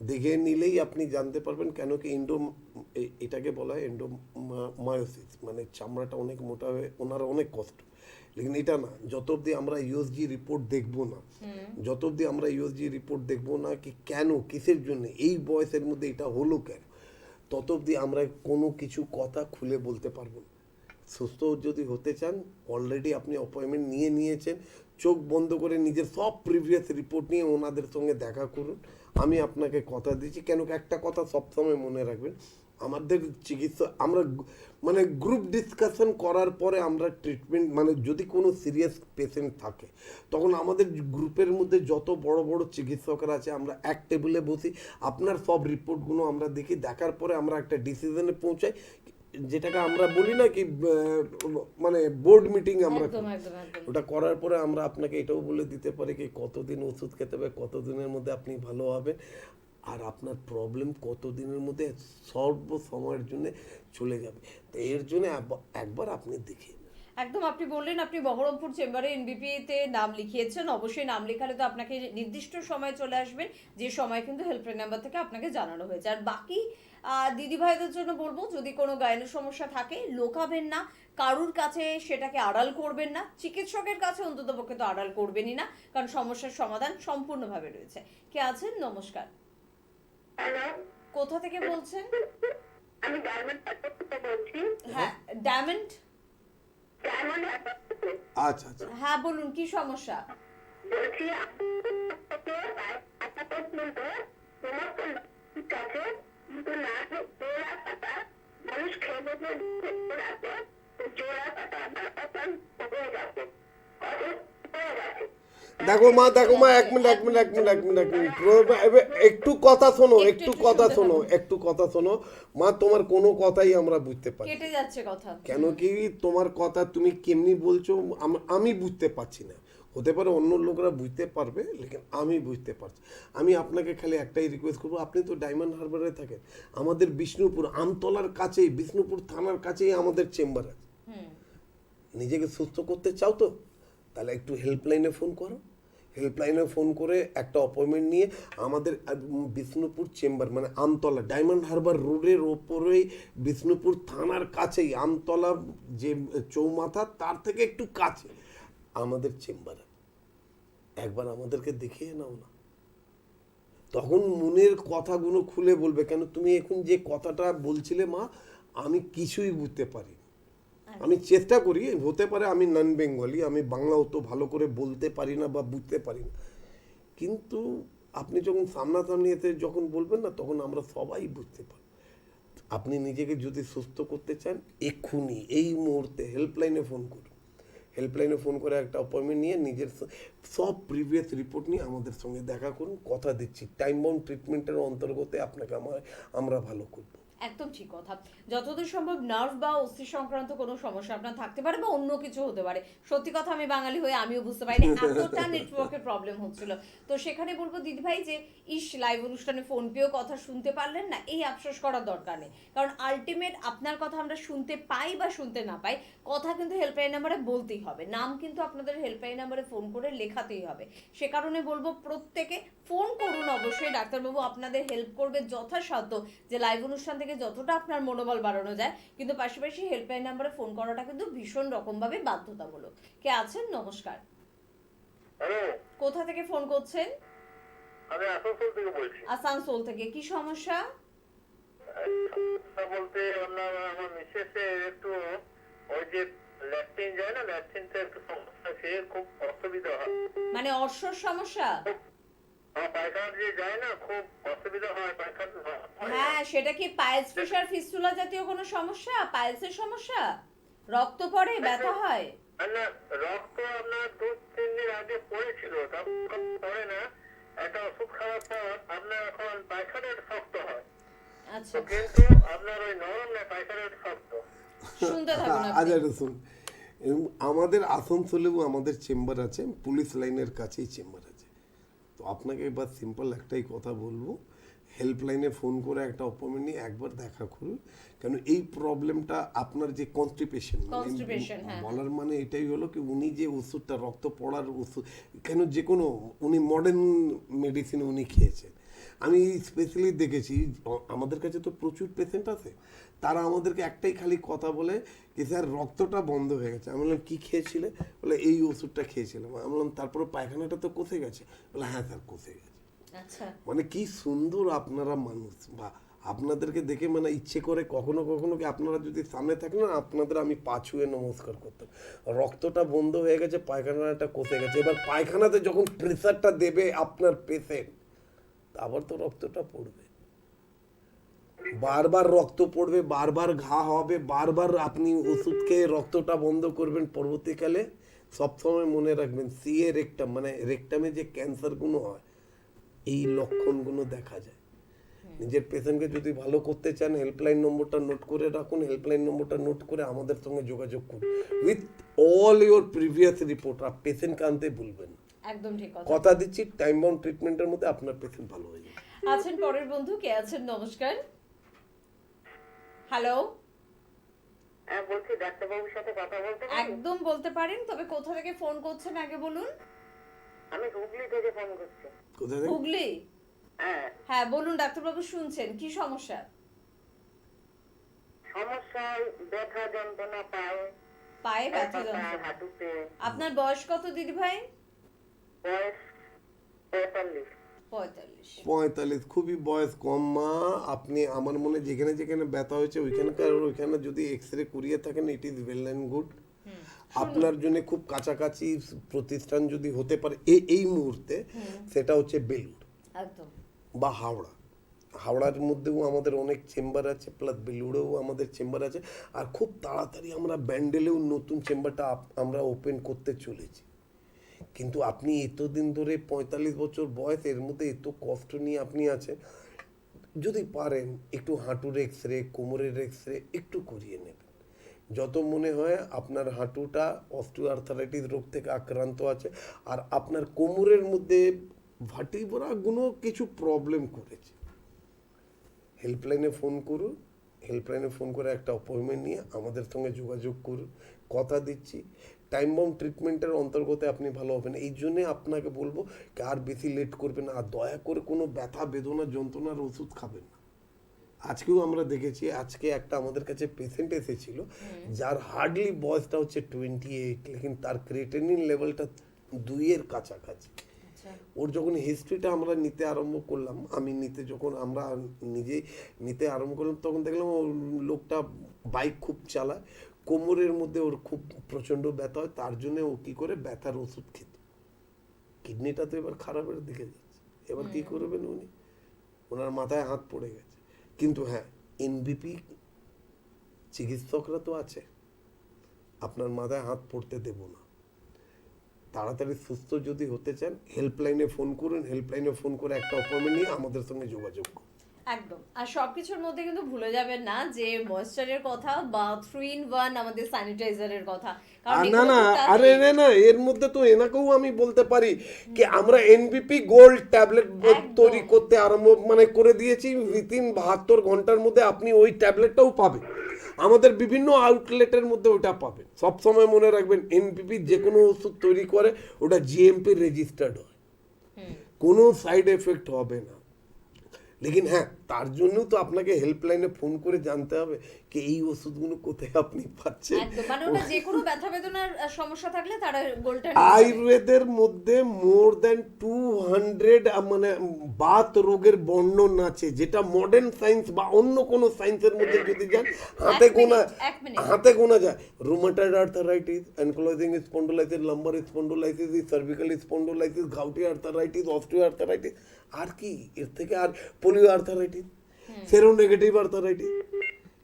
Speaker 2: দেখে নিলেই আপনি জানতে পারবেন, কেন কি এটাকে বলা হয় এন্ডোমায়োসিস, মানে চামড়াটা অনেক মোটা হয়ে ওনার অনেক কষ্ট। লেকিন এটা না, যত অবধি আমরা ইউএসজি রিপোর্ট দেখবো না, যত অবধি আমরা ইউএসজি রিপোর্ট দেখবো না কি কেন কিসের জন্য এই বয়সের মধ্যে এটা হলো কেন, তত অবধি আমরা কোনো কিছু কথা খুলে বলতে পারবো না। সুস্থ যদি হতে চান, অলরেডি আপনি অ্যাপয়েন্টমেন্ট নিয়ে নিয়েছেন, চোখ বন্ধ করে নিজের সব প্রিভিয়াস রিপোর্ট নিয়ে ওনাদের সঙ্গে দেখা করুন। আমি আপনাকে কথা দিচ্ছি, কেন কি একটা কথা সবসময় মনে রাখবেন, আমাদের চিকিৎসা আমরা মানে গ্রুপ ডিসকাশন করার পরে আমরা ট্রিটমেন্ট, মানে যদি কোনো সিরিয়াস পেশেন্ট থাকে তখন আমাদের গ্রুপের মধ্যে যত বড় বড় চিকিৎসকরা আছে আমরা এক টেবিলে বসি, আপনার সব রিপোর্টগুলো আমরা দেখি, দেখার পরে আমরা একটা ডিসিশনে পৌঁছাই, যেটাকে আমরা বলি না কি মানে বোর্ড মিটিং আমরা
Speaker 1: একদম
Speaker 2: করি।
Speaker 1: একদম একদম।
Speaker 2: ওটা করার পরে আমরা আপনাকে এটাও বলে দিতে পারি কি কতদিন ওষুধ খেতে হবে, কতদিনের মধ্যে আপনি ভালো হবেন, আর আপনার প্রবলেম কতদিনের মধ্যে সর্বসময়ের জন্য চলে যাবে। তো এর জন্য একবার আপনি দেখিয়ে নেন।
Speaker 1: একদম, আপনি বললেন আপনি বহরমপুর চেম্বারে এনবিপি তে নাম লিখিয়েছেন। অবশ্যই নাম লেখালে তো আপনাকে নির্দিষ্ট সময় চলে আসবেন, যে সময় কিন্তু হেল্পলাইন নাম্বার থেকে আপনাকে জানানো হয়েছে। আর বাকি দিদি ভাইদের জন্য বলবো, যদি কোনো গাইনের সমস্যা থাকে লোকাবেন না, কারুর কাছে সেটাকে আড়াল করবেন না, চিকিৎসকের কাছে অন্তত পক্ষে তো আড়াল করবেনই না, কারণ সমস্যার সমাধান সম্পূর্ণভাবে রয়েছে। কে আছেন? নমস্কার।
Speaker 4: হ্যালো,
Speaker 1: কোথা থেকে বলছেন?
Speaker 4: আমি ডায়মন্ড হাসপাতাল থেকে বলছি।
Speaker 1: হ্যাঁ, ডায়মন্ড।
Speaker 4: ডায়মন্ড হাসপাতাল
Speaker 2: আচ্ছা আচ্ছা,
Speaker 1: হ্যাঁ বলুন, কি সমস্যা?
Speaker 4: বলছি, একটা প্রশ্ন তো, তোমার তো ঠিক আছে, কিন্তু না জোড়া পাতা মানুষ খেয়ে বসে আছে, জোড়া পাতা হয়ে গেছে, হয়ে গেছে।
Speaker 2: দেখো মা এক মিনিট একটু কথা শোনো, একটু কথা শোনো, একটু কথা শোনো মা, তোমার কোনো কথাই আমরা বুঝতে পারি
Speaker 1: কেটে যাচ্ছে কথা।
Speaker 2: কেন কি তোমার কথা তুমি কেমনি বলছো আমি বুঝতে পারছি না, হতে পারে অন্য লোকরা বুঝতে পারবে, লেকিন আমি বুঝতে পারছি। আমি আপনাকে খালি একটাই রিকোয়েস্ট করবো, আপনি তো ডায়মন্ড হারবারে থাকেন, আমাদের বিষ্ণুপুর আমতলার কাছেই, বিষ্ণুপুর থানার কাছেই আমাদের চেম্বার আছে। নিজেকে সুস্থ করতে চাও তো তাহলে একটু হেল্পলাইনে ফোন করো, হেল্পলাইনে ফোন করে একটা অ্যাপয়েন্টমেন্ট নিয়ে আমাদের বিষ্ণুপুর চেম্বার, মানে আমতলা ডায়মন্ড হারবার রোডের ওপরেই, বিষ্ণুপুর থানার কাছেই, আমতলা যে চৌমাথা তার থেকে একটু কাছে আমাদের চেম্বার, একবার আমাদেরকে দেখিয়ে নাও না, তখন মনের কথাগুলো খুলে বলবে। কেন তুমি এখন যে কথাটা বলছিলে মা, আমি কিছুই বুঝতে পারি, আমি চেষ্টা করি, হতে পারে আমি নন বেঙ্গলি, আমি বাংলা অত ভালো করে বলতে পারি না বা বুঝতে পারি না, কিন্তু আপনি যখন সামনাসামনি এতে যখন বলবেন না, তখন আমরা সবাই বুঝতে পারি। আপনি নিজেকে যদি সুস্থ করতে চান এক্ষুনি এই মুহূর্তে হেল্পলাইনে ফোন করুন। হেল্পলাইনে ফোন করে একটা অ্যাপয়েন্টমেন্ট নিয়ে নিজের সব প্রিভিয়াস রিপোর্ট নিয়ে আমাদের সঙ্গে দেখা করুন। কথা দিচ্ছি টাইম বাউন্ড ট্রিটমেন্টের অন্তর্গতে আপনাকে আমরা ভালো করব।
Speaker 1: একদম ঠিক কথা। যতদূর সম্ভব নার্ভ বা অস্থি সংক্রান্ত কোনো সমস্যা আপনার থাকতে পারে বা অন্য কিছু হতে পারে। সত্যি কথা আমি বাঙালি হয়ে আমিও বুঝতে পারিনি এতটা নেটওয়ার্কের প্রবলেম হচ্ছিল। তো সেখানে বলবো দিদিভাই যে লাইভ অনুষ্ঠানে ফোন পেয়েও কথা শুনতে পারলেন না, এই আফসোস করার দরকার নেই। কারণ আলটিমেট আপনার কথা আমরা শুনতে পাই বা শুনতে না পাই, কথা কিন্তু হেল্পলাইন নাম্বারে বলতেই হবে, নাম কিন্তু আপনাদের হেল্পলাইন নাম্বারে ফোন করে লেখাতেই হবে। সে কারণে বলবো প্রত্যেকে ফোন করুন, অবশ্যই ডাক্তারবাবু আপনাদের হেল্প করবে যথাসাধ্য যে লাইভ অনুষ্ঠান থেকে যতটা আপনার মনোবল বাড়ানো যায়। কিন্তু পাশাপাশি হেল্পলাইন নাম্বারে ফোন করাটা কিন্তু ভীষণ রকমভাবে বাধ্যতামূলক। কে আছেন? নমস্কার।
Speaker 3: হ্যালো,
Speaker 1: কোথা থেকে ফোন করছেন?
Speaker 3: আমি আসানসোল থেকে বলছি।
Speaker 1: আসানসোল থেকে। কি সমস্যা?
Speaker 3: বলতে আমার মিসেসের একটু ওই যে ল্যাট্রিন যায় না, ল্যাট্রিনটা একটু সমস্যা, সে খুব অসুবিধা হয়।
Speaker 1: মানে অর্শর সমস্যা?
Speaker 3: পায়খানা দিয়ে যায় না, খুব অসুবিধা হয় পায়খানা।
Speaker 1: হ্যাঁ, সেটা কি পাইলস ফিশার ফিস্টুলা জাতীয় কোনো সমস্যা? পাইলসের সমস্যা? রক্ত পড়ে, ব্যথা হয়?
Speaker 3: না, রক্ত আপনার 2-3 দিন আগে পড়েছিল, তখন পড়ে না। একটা ওষুধ খাওয়ার পর আপনার এখন পায়খানা শক্ত হয়।
Speaker 1: আচ্ছা,
Speaker 3: তো কিন্তু আপনার ওই নরম না, পায়খানা শক্ত।
Speaker 1: শুনতে থাকুন আপনি।
Speaker 2: আচ্ছা শুন, আমাদের আসানসোলেও আমাদের চেম্বার আছে, পুলিশ লাইনের কাছেই চেম্বার আছে। তো আপনাকে এবার সিম্পল একটাই কথা বলবো, হেল্পলাইনে ফোন করে একটা অ্যাপয়েন্টমেন্ট নিয়ে একবার দেখা করুন। কেন এই প্রবলেমটা আপনার যে কনস্টিপেশন,
Speaker 1: হ্যাঁ।
Speaker 2: বলার মানে এটাই হলো কি উনি যে ওষুধটা রক্ত পড়ার ওষুধ, কেন যে কোনো উনি মডার্ন মেডিসিন উনি খেয়েছেন। আমি স্পেশালি দেখেছি আমাদের কাছে তো প্রচুর পেশেন্ট আছে, তারা আমাদেরকে একটাই খালি কথা বলে কি স্যার রক্তটা বন্ধ হয়ে গেছে। আমি বললাম কী খেয়েছিলে? বলে এই ওষুধটা খেয়েছিলাম। আমি বললাম তারপরে পায়খানাটা তো কষে গেছে? বলে হ্যাঁ স্যার কষে গেছে।
Speaker 1: আচ্ছা,
Speaker 2: মানে কি সুন্দর আপনারা মানুষ, বা আপনাদেরকে দেখে মানে ইচ্ছে করে কখনো কখনো কি আপনারা যদি সামনে থাকেন না, আপনাদের আমি পা ছুঁয়ে নমস্কার করতাম। রক্তটা বন্ধ হয়ে গেছে, পায়খানাটা কষে গেছে। এবার পায়খানাতে যখন প্রেসারটা দেবে আপনার পেশেন্ট, আবার তো রক্তটা পড়বে, বারবার রক্ত পড়বে, বারবার ঘা হবে, বারবার আপনি ওষুধ খেয়ে রক্তটা বন্ধ করবেন। পরবর্তীকালে সবসময় মনে রাখবেন সিএ রেকটাম, মানে রেকটামে যে ক্যান্সারগুলো হয় এই লক্ষণগুলো দেখা যায়। নিজের পেশেন্টকে যদি ভালো করতে চান হেল্পলাইন নম্বরটা নোট করে রাখুন। হেল্পলাইন নম্বরটা নোট করে আমাদের সঙ্গে যোগাযোগ করুন with all your previous report. আর পেশেন্টকে আনতে ভুলবেন না।
Speaker 1: একদম ঠিক কথা।
Speaker 2: কথা দিচ্ছি টাইম বাউন্ড ট্রিটমেন্টের মধ্যে আপনার পেশেন্ট ভালো হয়ে যাবে।
Speaker 1: আছেন পরের বন্ধু, কে আছেন? নমস্কার। হ্যালো,
Speaker 4: বলছি ডাক্তারবাবুর সাথে কথা বলতে পারি?
Speaker 1: একদম বলতে পারেন, তবে কোথা থেকে ফোন করছেন আগে বলুন।
Speaker 4: আমি হুগলি থেকে ফোন করছি।
Speaker 2: কোথায় থেকে?
Speaker 1: হুগলি?
Speaker 4: হ্যাঁ,
Speaker 1: হ্যাঁ বলুন ডাক্তারবাবু, শুনছেন। কি সমস্যা?
Speaker 4: সমস্যা ব্যথা যন্ত্রণা পায়,
Speaker 1: পায়ে ব্যথা যন্ত্রণা।
Speaker 4: হাঁটুতে।
Speaker 1: আপনার বয়স কত দিদি ভাই?
Speaker 4: বয়স 45।
Speaker 1: 45।
Speaker 2: 45? খুবই বয়স কম মা। আপনি আমার মনে যেখানে যেখানে ব্যথা হয়েছে ওইখানে যদি এক্স রে করিয়ে থাকেন it is well and good. আপনার জন্য খুব কাছাকাছি প্রতিষ্ঠান যদি হতে পারে এই মুহূর্তে, সেটা হচ্ছে বেলুড়
Speaker 1: একদম।
Speaker 2: বা হাওড়া। হাওড়ার মধ্যেও আমাদের অনেক চেম্বার আছে, প্লাস বেলুড়েও আমাদের চেম্বার আছে। আর খুব তাড়াতাড়ি আমরা ব্যান্ডেলেও নতুন চেম্বারটা আমরা ওপেন করতে চলেছি। কিন্তু আপনি এতদিন ধরে 45 বছর বয়স, এর মধ্যে এত কষ্ট নিয়ে আপনি আছেন, যদি পারেন একটু হাঁটুর এক্স রে, কোমরের এক্স রে একটু করিয়ে নেবেন। যত মনে হয় আপনার হাঁটুটা অস্টিওআর্থারাইটিস রোগ থেকে আক্রান্ত আছে, আর আপনার কোমরের মধ্যে ভার্টিব্রাগুলো কিছু প্রবলেম করেছে। হেল্পলাইনে ফোন করুন, হেল্পলাইনে ফোন করে একটা অ্যাপয়েন্টমেন্ট নিয়ে আমাদের সঙ্গে যোগাযোগ করুন। কথা দিচ্ছি টাইম বাউন্ড ট্রিটমেন্টের অন্তর্গতে আপনি ভালো হবেন। এই জন্যে আপনাকে বলবো আর বেশি লেট করবেন না, আর দয়া করে কোনো ব্যথা বেদনা যন্ত্রণার ওষুধ খাবেন না। আজকেও আমরা দেখেছি, আজকে একটা আমাদের কাছে পেশেন্ট এসেছিল যার হার্ডলি বয়সটা হচ্ছে 28, লেকিন তার ক্রিয়েটিনিন লেভেলটা 2-এর কাছাকাছি। ওর যখন হিস্ট্রিটা আমরা নিতে আরম্ভ করলাম, আমরা নিজে নিতে আরম্ভ করলাম, তখন দেখলাম ও লোকটা বাইক খুব চালায়, কোমরের মধ্যে ওর খুব প্রচণ্ড ব্যথা হয়, তার জন্য ও কী করে ব্যথার ওষুধ খেত। কিডনিটা তো এবার খারাপের দিকে যাচ্ছে, এবার কী করবেন উনি? ওনার মাথায় হাত পড়ে গেছে। কিন্তু হ্যাঁ, এনবিপি চিকিৎসকরা তো আছে, আপনার মাথায় হাত পড়তে দেব না। তাড়াতাড়ি সুস্থ যদি হতে চান হেল্পলাইনে ফোন করুন, হেল্পলাইনে ফোন করে একটা অ্যাপয়েন্টমেন্ট নিয়ে আমাদের সঙ্গে যোগাযোগ করুন।
Speaker 1: একদম। আর সবকিছুর মধ্যে কিন্তু ভুলে যাবেন না যে ময়েশ্চারের কথা বা 3-in-1 আমাদের স্যানিটাইজারের কথা, কারণ
Speaker 2: না
Speaker 1: এগুলো
Speaker 2: না,
Speaker 1: তো তার-
Speaker 2: আরে না, এর মধ্যে তো এনাকেও আমি বলতে পারি কি আমরা এনবিপি গোল্ড ট্যাবলেট
Speaker 1: একদম।
Speaker 2: তৈরি করতে আরম্ভ মানে করে দিয়েছি। উইথিন 72 ঘন্টার মধ্যে আপনি ওই ট্যাবলেটটাও পাবেন, আমাদের বিভিন্ন আউটলেটের মধ্যে ওটা পাবেন। সবসময় মনে রাখবেন এনবিপি যে কোনো ওষুধ তৈরি করে ওটা জিএমপি রেজিস্টার্ড হয়, কোনো সাইড এফেক্ট হবে না। লেকিন হ্যাঁ, তার জন্য তো আপনাকে হেল্পলাইনে ফোন করে জানতে হবে কি এই ওষুধগুলো কোথায় আপনি পাচ্ছেন।
Speaker 1: একদম, মানে ওটা যে কোনো ব্যথা বেদনার সমস্যা থাকলে তারা গোলটা
Speaker 2: আয়ুর্বেদের মধ্যে মোর দ্যান 200 মানে বাত রোগের বর্ণন আছে, যেটা মডার্ন সায়েন্স বা অন্য কোনো সায়েন্সের মধ্যে যদি যান
Speaker 1: এক মিনিট।
Speaker 2: হাতে গোনা যায়। Rheumatoid arthritis, ankylosing spondylitis, lumbar spondylitis, cervical spondylitis, gouty arthritis, osteoarthritis, আর কি এর থেকে আর পোলিও আর্থারাইটিস, সেরোনেগেটিভ আর্থারাইটিস।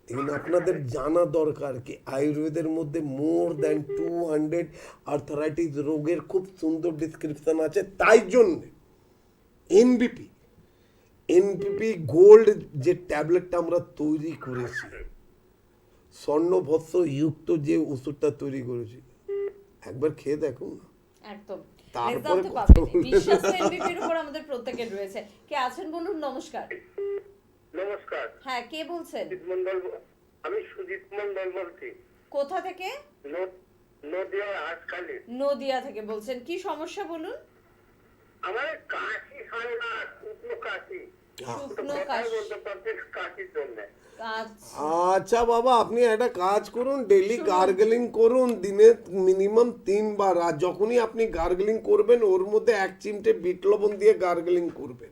Speaker 2: এগুলো আপনাদের জানা দরকার কি আয়ুর্বেদের মধ্যে মোর দ্যান 200 আর্থারাইটিস রোগের খুব সুন্দর ডিসক্রিপশন আছে। তাই জন্য এনবিপি গোল্ড যে ট্যাবলেটটা আমরা তৈরি করেছি, স্বর্ণভস্য যুক্ত যে ওষুধটা তৈরি করেছি, একবার খেয়ে দেখুন না।
Speaker 1: একদম
Speaker 2: তারপরে
Speaker 1: রেজাল্ট তো
Speaker 2: কথা
Speaker 1: পাবেন।
Speaker 2: বলবেন।
Speaker 1: বিশ্বাস তো এনবিপির উপর আমাদের প্রত্যেকের রয়েছে। কে আছেন বলুন? নমস্কার।
Speaker 3: নমস্কার,
Speaker 1: হ্যাঁ, কে বলছেন?
Speaker 3: সুজিত মন্ডল। আমি সুজিত মন্ডল বলছি,
Speaker 1: কোথা থেকে?
Speaker 3: নদিয়া আজকালি।
Speaker 1: নদিয়া থেকে বলছেন, কি সমস্যা বলুন?
Speaker 3: আমার কাশি হয় না, শুকনো কাশি,
Speaker 1: শুকনো
Speaker 3: কথাই
Speaker 1: কাশি।
Speaker 3: বলতে পারছি কাশির জন্য।
Speaker 1: আচ্ছা,
Speaker 2: আচ্ছা বাবা, আপনি একটা কাজ করুন, ডেইলি গার্গলিং করুন দিনে মিনিমাম 3 বার। আর যখনই আপনি গার্গলিং করবেন ওর মধ্যে 1 চিমটে বিট লবণ দিয়ে গার্গলিং করবেন।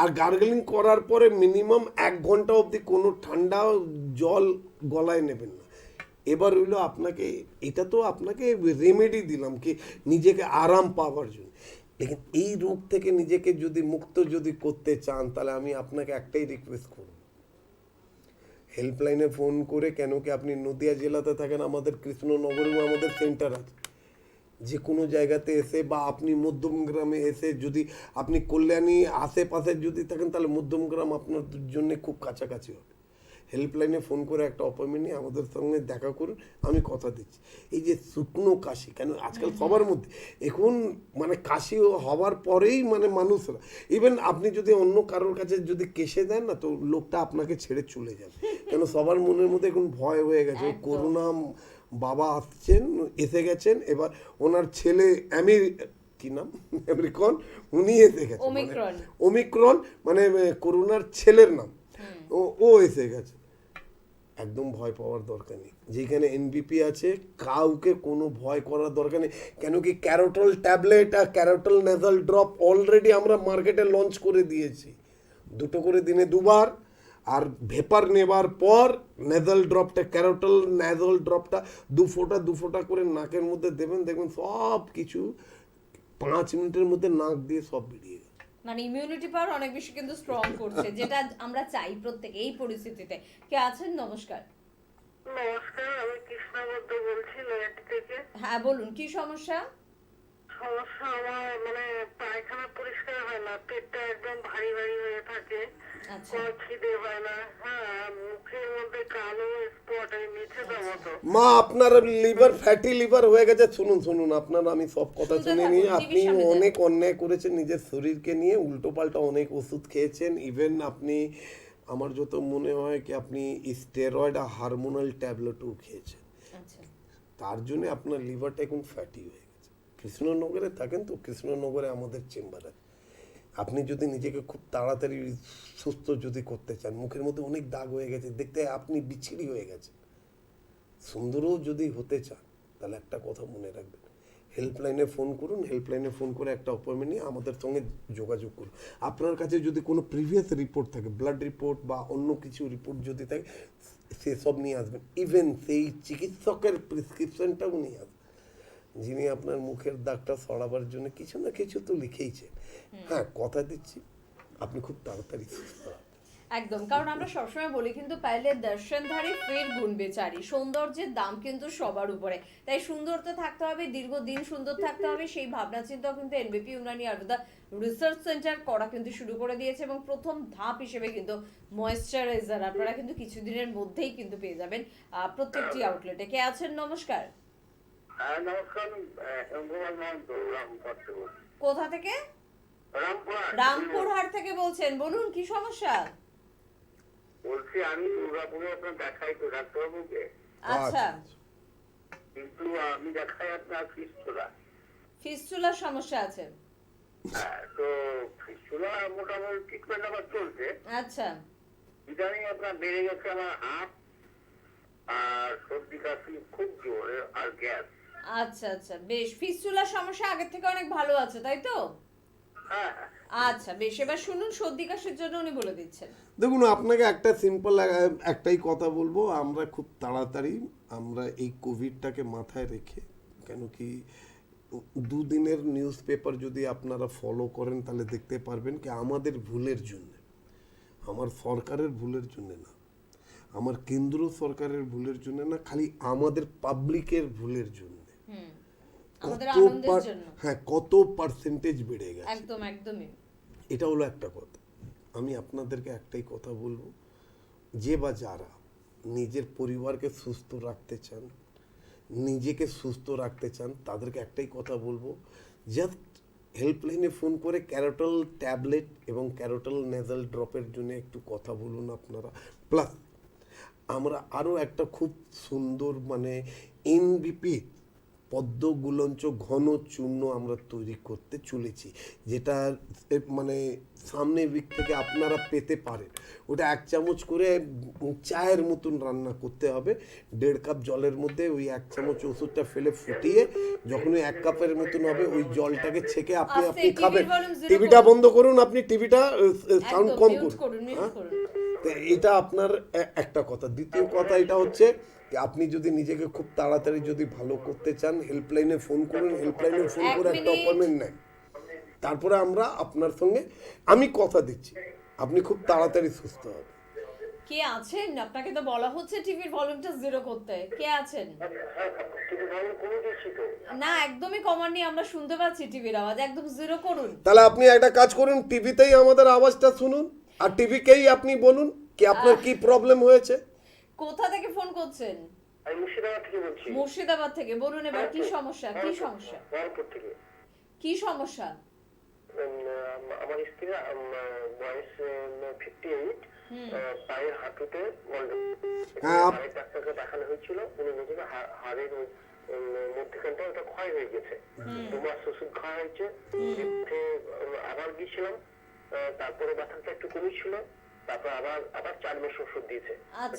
Speaker 2: আর গার্গলিং করার পরে মিনিমাম 1 ঘন্টা অবধি কোনো ঠান্ডা জল গলায় নেবেন না। এবার হইলো আপনাকে, এটা তো আপনাকে রেমেডি দিলাম কি নিজেকে আরাম পাওয়ার জন্য। লেকিন এই রোগ থেকে নিজেকে যদি মুক্ত যদি করতে চান তাহলে আমি আপনাকে একটাই রিকোয়েস্ট করব, হেল্পলাইনে ফোন করে, কেন কি আপনি নদিয়া জেলাতে থাকেন, আমাদের কৃষ্ণনগরেও আমাদের সেন্টার আছে, যে কোনো জায়গাতে এসে বা আপনি মধ্যমগ্রামে এসে যদি আপনি কল্যাণী আশেপাশে যদি থাকেন তাহলে মধ্যমগ্রাম আপনার জন্য খুব কাছাকাছি হবে। হেল্পলাইনে ফোন করে একটা অ্যাপয়েন্টমেন্ট নিয়ে আমাদের সঙ্গে দেখা করুন, আমি কথা দিচ্ছি। এই যে শুকনো কাশি, কেন আজকাল সবার মধ্যে এখন মানে কাশি হওয়ার পরেই মানে মানুষরা, ইভেন আপনি যদি অন্য কারোর কাছে যদি কেসে দেন না তো লোকটা আপনাকে ছেড়ে চলে যাবে, কেন সবার মনের মধ্যে এখন ভয় হয়ে গেছে।
Speaker 1: একদম।
Speaker 2: করোনা বাবা আসছেন, এসে গেছেন, এবার ওনার ছেলে কি নাম আমেরিকন, উনি এসে গেছেন,
Speaker 1: ওমিক্রন।
Speaker 2: ওমিক্রন মানে করোনার ছেলের নাম, ও এসে গেছে। একদম ভয় পাওয়ার দরকার নেই, যেখানে এনবিপি আছে কাউকে কোনো ভয় করার দরকার নেই। কেন কি ক্যারোটল ট্যাবলেট আর ক্যারোটল নেজাল ড্রপ অলরেডি আমরা মার্কেটে লঞ্চ করে দিয়েছি, 2 করে দিনে 2 বার। আর ভেপার নেবার পর নেজাল ড্রপটা, ক্যারোটল নেজাল ড্রপটা 2 ফোঁটা করে নাকের মধ্যে দেবেন, দেখবেন সব কিছু 5 মিনিটের মধ্যে নাক দিয়ে সব বেরিয়ে গেল।
Speaker 1: মানে ইমিউনিটি পাওয়ার অনেক বেশি কিন্তু স্ট্রং করছে, যেটা আমরা চাই প্রত্যেকে এই পরিস্থিতিতে। কে আছেন? নমস্কার।
Speaker 4: নমস্কার, আমি কৃষ্ণবদ্ধ বলছি নয়াটি থেকে।
Speaker 1: হ্যাঁ বলুন, কি সমস্যা?
Speaker 4: সমস্যা আমার মানে পায়খানা পরিষ্কার হয় না, পেটটা একদম ভারী ভারী হয়ে থাকে,
Speaker 1: আচ্ছা,
Speaker 4: কোনো খিদে হয় না, হ্যাঁ মুখের মধ্যে কালো স্পট এই মিঠেটা মতো।
Speaker 2: মা আপনার লিভার ফ্যাটি লিভার হয়ে গেছে। শুনুন আপনার আমি সব কথা
Speaker 1: শুনতে
Speaker 2: শুনে
Speaker 1: থাকুন,
Speaker 2: নিয়ে,
Speaker 1: টিভির
Speaker 2: আপনি
Speaker 1: সামনে যান।
Speaker 2: অনেক অন্যায় করেছেন নিজের শরীরকে নিয়ে, উল্টো পাল্টা অনেক ওষুধ খেয়েছেন। ইভেন আপনি, আমার যত মনে হয় কি আপনি স্টেরয়েড আর হারমোনাল ট্যাবলেটও খেয়েছেন,
Speaker 1: আচ্ছা।
Speaker 2: তার জন্য আপনার লিভারটা এখন ফ্যাটি হয়ে গেছে। কৃষ্ণনগরে থাকেন তো, কৃষ্ণনগরে আমাদের চেম্বার আছে। আপনি যদি নিজেকে খুব তাড়াতাড়ি সুস্থ যদি করতে চান, মুখের মধ্যে অনেক দাগ হয়ে গেছে, দেখতে আপনি বিচ্ছিরি হয়ে গেছে, সুন্দরও যদি হতে চান তাহলে একটা কথা মনে রাখবেন, হেল্পলাইনে ফোন করুন, হেল্পলাইনে ফোন করে একটা অ্যাপয়েন্টমেন্ট নিয়ে আমাদের সঙ্গে যোগাযোগ করুন। আপনার কাছে যদি কোনো প্রিভিয়াস রিপোর্ট থাকে, ব্লাড রিপোর্ট বা অন্য কিছু রিপোর্ট যদি থাকে, সেসব নিয়ে আসবেন। ইভেন সেই চিকিৎসকের প্রেসক্রিপশনটাও নিয়ে আসবেন, যিনি আপনার মুখের দাগটা সরাবার জন্য কিছু না কিছু তো লিখেইছেন। হ্যাঁ, কথা দিচ্ছি আপনি খুব তাড়াতাড়ি সুস্থ হবেন।
Speaker 1: একদম, কারণ আমরা সবসময় বলি কিন্তু পাইলে দর্শনধারী ফের গুণ বেচারি, সৌন্দর্যের দাম কিন্তু সবার উপরে, তাই সুন্দর তো থাকতে হবে, দীর্ঘদিন সুন্দর থাকতে হবে, সেই ভাবনা চিন্তাও কিন্তু এনবিপি ইউনানি আয়ুর্বেদা রিসার্চ সেন্টার করা কিন্তু শুরু করে দিয়েছে, এবং প্রথম ধাপ হিসেবে কিন্তু ময়েশ্চারাইজার আপনারা কিন্তু কিছুদিনের মধ্যেই কিন্তু পেয়ে যাবেন প্রত্যেকটি আউটলেটে। কে আছেন? নমস্কার।
Speaker 3: হ্যাঁ নমস্কার, হেমকুমার মহন্ত, রামপুরহাট থেকে বলছি।
Speaker 1: কোথা থেকে? রামপুরহাট থেকে বলছেন, বলুন কি সমস্যা?
Speaker 3: বলছি আমি দুর্গাপুরে আপনার দেখাই তো ডাক্তারবাবুকে,
Speaker 1: আচ্ছা,
Speaker 3: কিন্তু আমি দেখাই আপনার ফিস্টুলা।
Speaker 1: ফিস্টুলার সমস্যা আছে।
Speaker 3: হ্যাঁ, তো ফিস্টুলা মোটামুটি ট্রিটমেন্ট আমার চলছে।
Speaker 1: আচ্ছা,
Speaker 3: ইদানিং আপনার বেড়ে গেছে আমার হাত আর সর্দি কাশি খুব জোরে আর গ্যাস।
Speaker 1: আচ্ছা আচ্ছা, বেশ, ফিস্টুলার সমস্যা আগের থেকে অনেক ভালো আছে তাই তো?
Speaker 3: হ্যাঁ
Speaker 1: আচ্ছা বেশ, এবার শুনুন সর্দি কাশির জন্য উনি বলে দিচ্ছেন।
Speaker 2: দেখুন, আপনাকে একটা সিম্পল একটাই কথা বলবো, আমরা খুব তাড়াতাড়ি আমরা এই কোভিডটাকে মাথায় রেখে, কেন কি দুদিনের নিউজ পেপার যদি আপনারা ফলো করেন তাহলে দেখতে পারবেন কি আমাদের ভুলের জন্য, আমার সরকারের ভুলের জন্য না, আমার কেন্দ্র সরকারের ভুলের জন্য না, খালি আমাদের পাবলিকের ভুলের জন্য
Speaker 1: আমাদের আনন্দের জন্য।
Speaker 2: হ্যাঁ, কত পার্সেন্টেজ বেড়ে গেছে।
Speaker 1: একদম একদমই।
Speaker 2: এটা হলো একটা কথা। আমি আপনাদেরকে একটাই কথা বলবো, যে বা যারা নিজের পরিবারকে সুস্থ রাখতে চান, নিজেকে সুস্থ রাখতে চান, তাদেরকে একটাই কথা বলবো, জাস্ট হেল্পলাইনে ফোন করে ক্যারোটল ট্যাবলেট এবং ক্যারোটল নেজাল ড্রপের জন্য একটু কথা বলুন আপনারা। প্লাস আমরা আরও একটা খুব সুন্দর মানে এনবিপি পদ্মগুলঞ্চ ঘন চূর্ণ আমরা তৈরি করতে চলেছি, যেটা মানে সামনের দিক থেকে আপনারা পেতে পারেন। ওটা 1 চামচ করে চায়ের মতন রান্না করতে হবে, 1.5 কাপ জলের মধ্যে ওই 1 চামচ ওষুধটা ফেলে ফুটিয়ে যখন ওই 1 কাপের মতন হবে ওই জলটাকে ছেঁকে আপনি খাবেন। টিভিটা বন্ধ করুন, আপনি টিভিটা সাউন্ড কম করুন। তো এটা আপনার একটা কথা। দ্বিতীয় কথা এটা হচ্ছে, আপনি যদি নিজেকে খুব তাড়াতাড়ি যদি ভালো করতে চান, হেল্পলাইনে ফোন করুন, হেল্পলাইনে ফোন করে একটা অ্যাপয়েন্টমেন্ট নেন, তারপরে আমরা আপনার সঙ্গে, আমি কথা দিচ্ছি আপনি খুব তাড়াতাড়ি সুস্থ হবেন।
Speaker 1: কে আছেন? আপনাকে তো বলা হচ্ছে টিভির ভলিউমটা জিরো করতে। কে আছেন? না, একদমই কমাননি, আমরা শুনতে পাচ্ছি টিভির আওয়াজ, একদম জিরো করুন।
Speaker 2: তাহলে আপনি একটা কাজ করুন, টিভিতেই আমাদের আওয়াজটা শুনুন, আর টিভিকেই আপনি বলুন কি আপনার কি প্রবলেম হয়েছে।
Speaker 1: কোথা থেকে ফোন করছেন?
Speaker 3: আমি মুর্শিদাবাদ থেকে বলছি।
Speaker 1: মুর্শিদাবাদ থেকে, বলুন এবার কি সমস্যা? কি সমস্যা?
Speaker 3: রংপুর থেকে।
Speaker 1: কি সমস্যা?
Speaker 3: আমার স্ত্রী বয়স 58, পায়ের হাঁটুতে ডাক্তারকে দেখানো হয়েছিল, উনি বলছেন হাড়ের মধ্যখানটা ওটা ক্ষয় হয়ে গেছে, 2 মাস ওষুধ খাওয়া হয়েছে, আবার গিয়েছিলাম, তারপরে ব্যথাটা একটু কমেছিল, তারপর আবার 4 মাস ওষুধ দিয়েছে।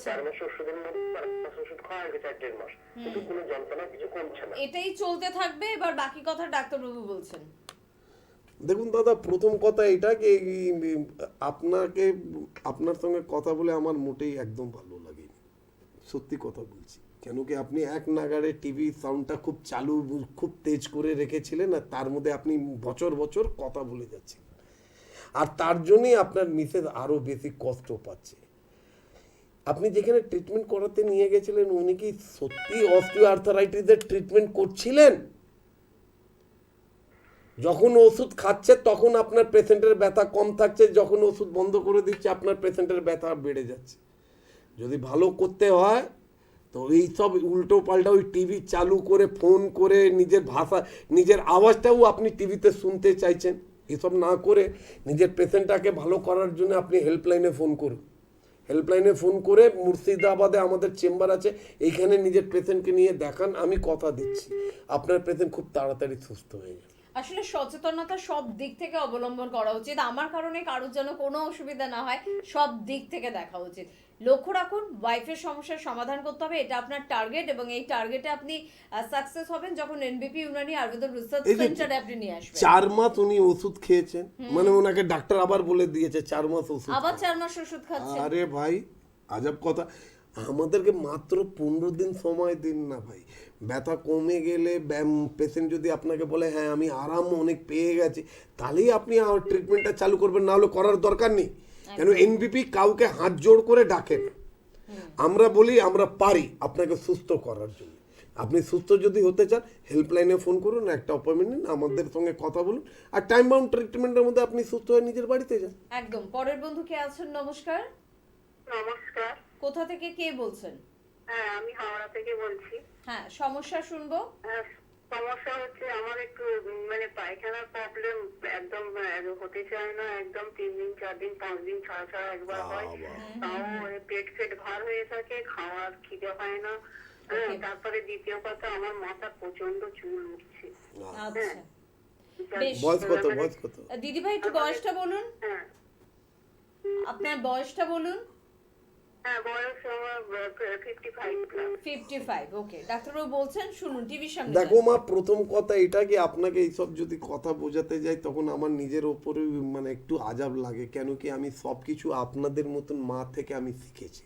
Speaker 3: 4 মাস ওষুধের মধ্যে 4 মাস ওষুধ খাওয়া হয়ে গেছে 1.5 মাস, কিন্তু কোনো যন্ত্রণা কিছু কমছে না।
Speaker 1: এটাই চলতে থাকবে, এবার বাকি কথা ডাক্তারবাবু বলছেন।
Speaker 2: দেখুন দাদা, প্রথম কথা এটা কি আপনাকে আপনার সঙ্গে কথা বলে আমার মোটেই একদম ভালো লাগেনি, সত্যি কথা বলছি। কেন কি আপনি এক নাগাড়ে টিভি সাউন্ডটা খুব চালু খুব তেজ করে রেখেছিলেন, আর তার মধ্যে আপনি বছর বছর কথা বলে যাচ্ছেন, আর তার জন্যই আপনার মিসেস আরও বেশি কষ্ট পাচ্ছে। আপনি যেখানে ট্রিটমেন্ট করাতে নিয়ে গেছিলেন, উনি কি সত্যি অস্টিও আর্থারাইটিসের ট্রিটমেন্ট করছিলেন? যখন ওষুধ খাচ্ছে তখন আপনার পেশেন্টের ব্যথা কম থাকছে, যখন ওষুধ বন্ধ করে দিচ্ছে আপনার পেশেন্টের ব্যথা বেড়ে যাচ্ছে। যদি ভালো করতে হয় তো এই সব উল্টো পাল্টা ওই টিভি চালু করে ফোন করে নিজের ভাষা নিজের আওয়াজটাও আপনি টিভিতে শুনতে চাইছেন, এসব না করে নিজের পেশেন্টটাকে ভালো করার জন্য আপনি হেল্পলাইনে ফোন করুন। হেল্পলাইনে ফোন করে মুর্শিদাবাদে আমাদের চেম্বার আছে, এইখানে নিজের পেশেন্টকে নিয়ে দেখান, আমি কথা দিচ্ছি আপনার পেশেন্ট খুব তাড়াতাড়ি সুস্থ হয়ে যাবে।
Speaker 1: আসলে সচেতনতা সব দিক থেকে অবলম্বন করা উচিত, আমার কারণে কারোর যেন কোনো অসুবিধা না হয়, সব দিক থেকে দেখা উচিত। লক্ষ্য রাখুন, ওয়াইফের সমস্যার সমাধান করতে হবে, এটা আপনার টার্গেট, এবং এই টার্গেটে আপনি সাকসেস হবেন যখন এনবিপি ইউনানি আয়ুর্বেদ রিসার্চ সেন্টারে আপনি নিয়ে আসবেন।
Speaker 2: 4 মাস উনি ওষুধ খেয়েছেন, মানে ওনাকে ডাক্তার আবার বলে দিয়েছে 4 মাস ওষুধ,
Speaker 1: আবার 4 মাস ওষুধ খাচ্ছেন।
Speaker 2: আরে ভাই আজব কথা, আমাদেরকে মাত্র 15 দিন সময় দিন না ভাই। ব্যথা কমে গেলে পেশেন্ট যদি আপনাকে বলে হ্যাঁ আমি আরাম অনেক পেয়ে গেছি, তাহলেই আপনি ট্রিটমেন্টটা চালু করবেন, না হলে করার দরকার নেই। কেন এনবিপি কাউকে হাত জোড় করে ডাকে না, আমরা বলি আমরা পারি আপনাকে সুস্থ করার জন্য। আপনি সুস্থ যদি হতে চান হেল্পলাইনে ফোন করুন, একটা অ্যাপয়েন্টমেন্ট নিন, আমাদের সঙ্গে কথা বলুন, আর টাইম বাউন্ড ট্রিটমেন্টের মধ্যে আপনি সুস্থ হয়ে নিজের বাড়িতে যান।
Speaker 1: একদম। পরের বন্ধু কে আছেন? নমস্কার।
Speaker 4: নমস্কার।
Speaker 1: কোথা থেকে কে বলছেন?
Speaker 4: হ্যাঁ, আমি হাওড়া থেকে বলছি।
Speaker 1: হ্যাঁ, সমস্যা শুনবো।
Speaker 4: সমস্যা হচ্ছে আমার একটু মানে পায়খানার প্রবলেম, একদম হতে চায় না, একদম 3 দিন 4 দিন 5 দিন ছাড়া ছাড়া একবার হয়। তাও পেট ফেট ভার হয়ে থাকে, খাওয়ার খিদে হয় না। তারপরে দ্বিতীয় কথা, আমার মাথা প্রচন্ড চুল উঠছে।
Speaker 1: আচ্ছা, বেশ।
Speaker 2: বয়স কত?
Speaker 1: দিদি ভাই একটু বয়সটা বলুন,
Speaker 4: হ্যাঁ
Speaker 1: আপনার বয়সটা বলুন।
Speaker 4: হ্যাঁ, বয়স আমার 55 প্লাস।
Speaker 1: 55। ওকে, ডাক্তারবাবু বলছেন, শুনুন টিভির সামনে।
Speaker 2: দেখো মা, প্রথম কথা এটা কি আপনাকে এইসব যদি কথা বোঝাতে যাই তখন আমার নিজের ওপরে মানে একটু আজাব লাগে। কেন কি আমি সব কিছু আপনাদের মতন মা থেকে আমি শিখেছি।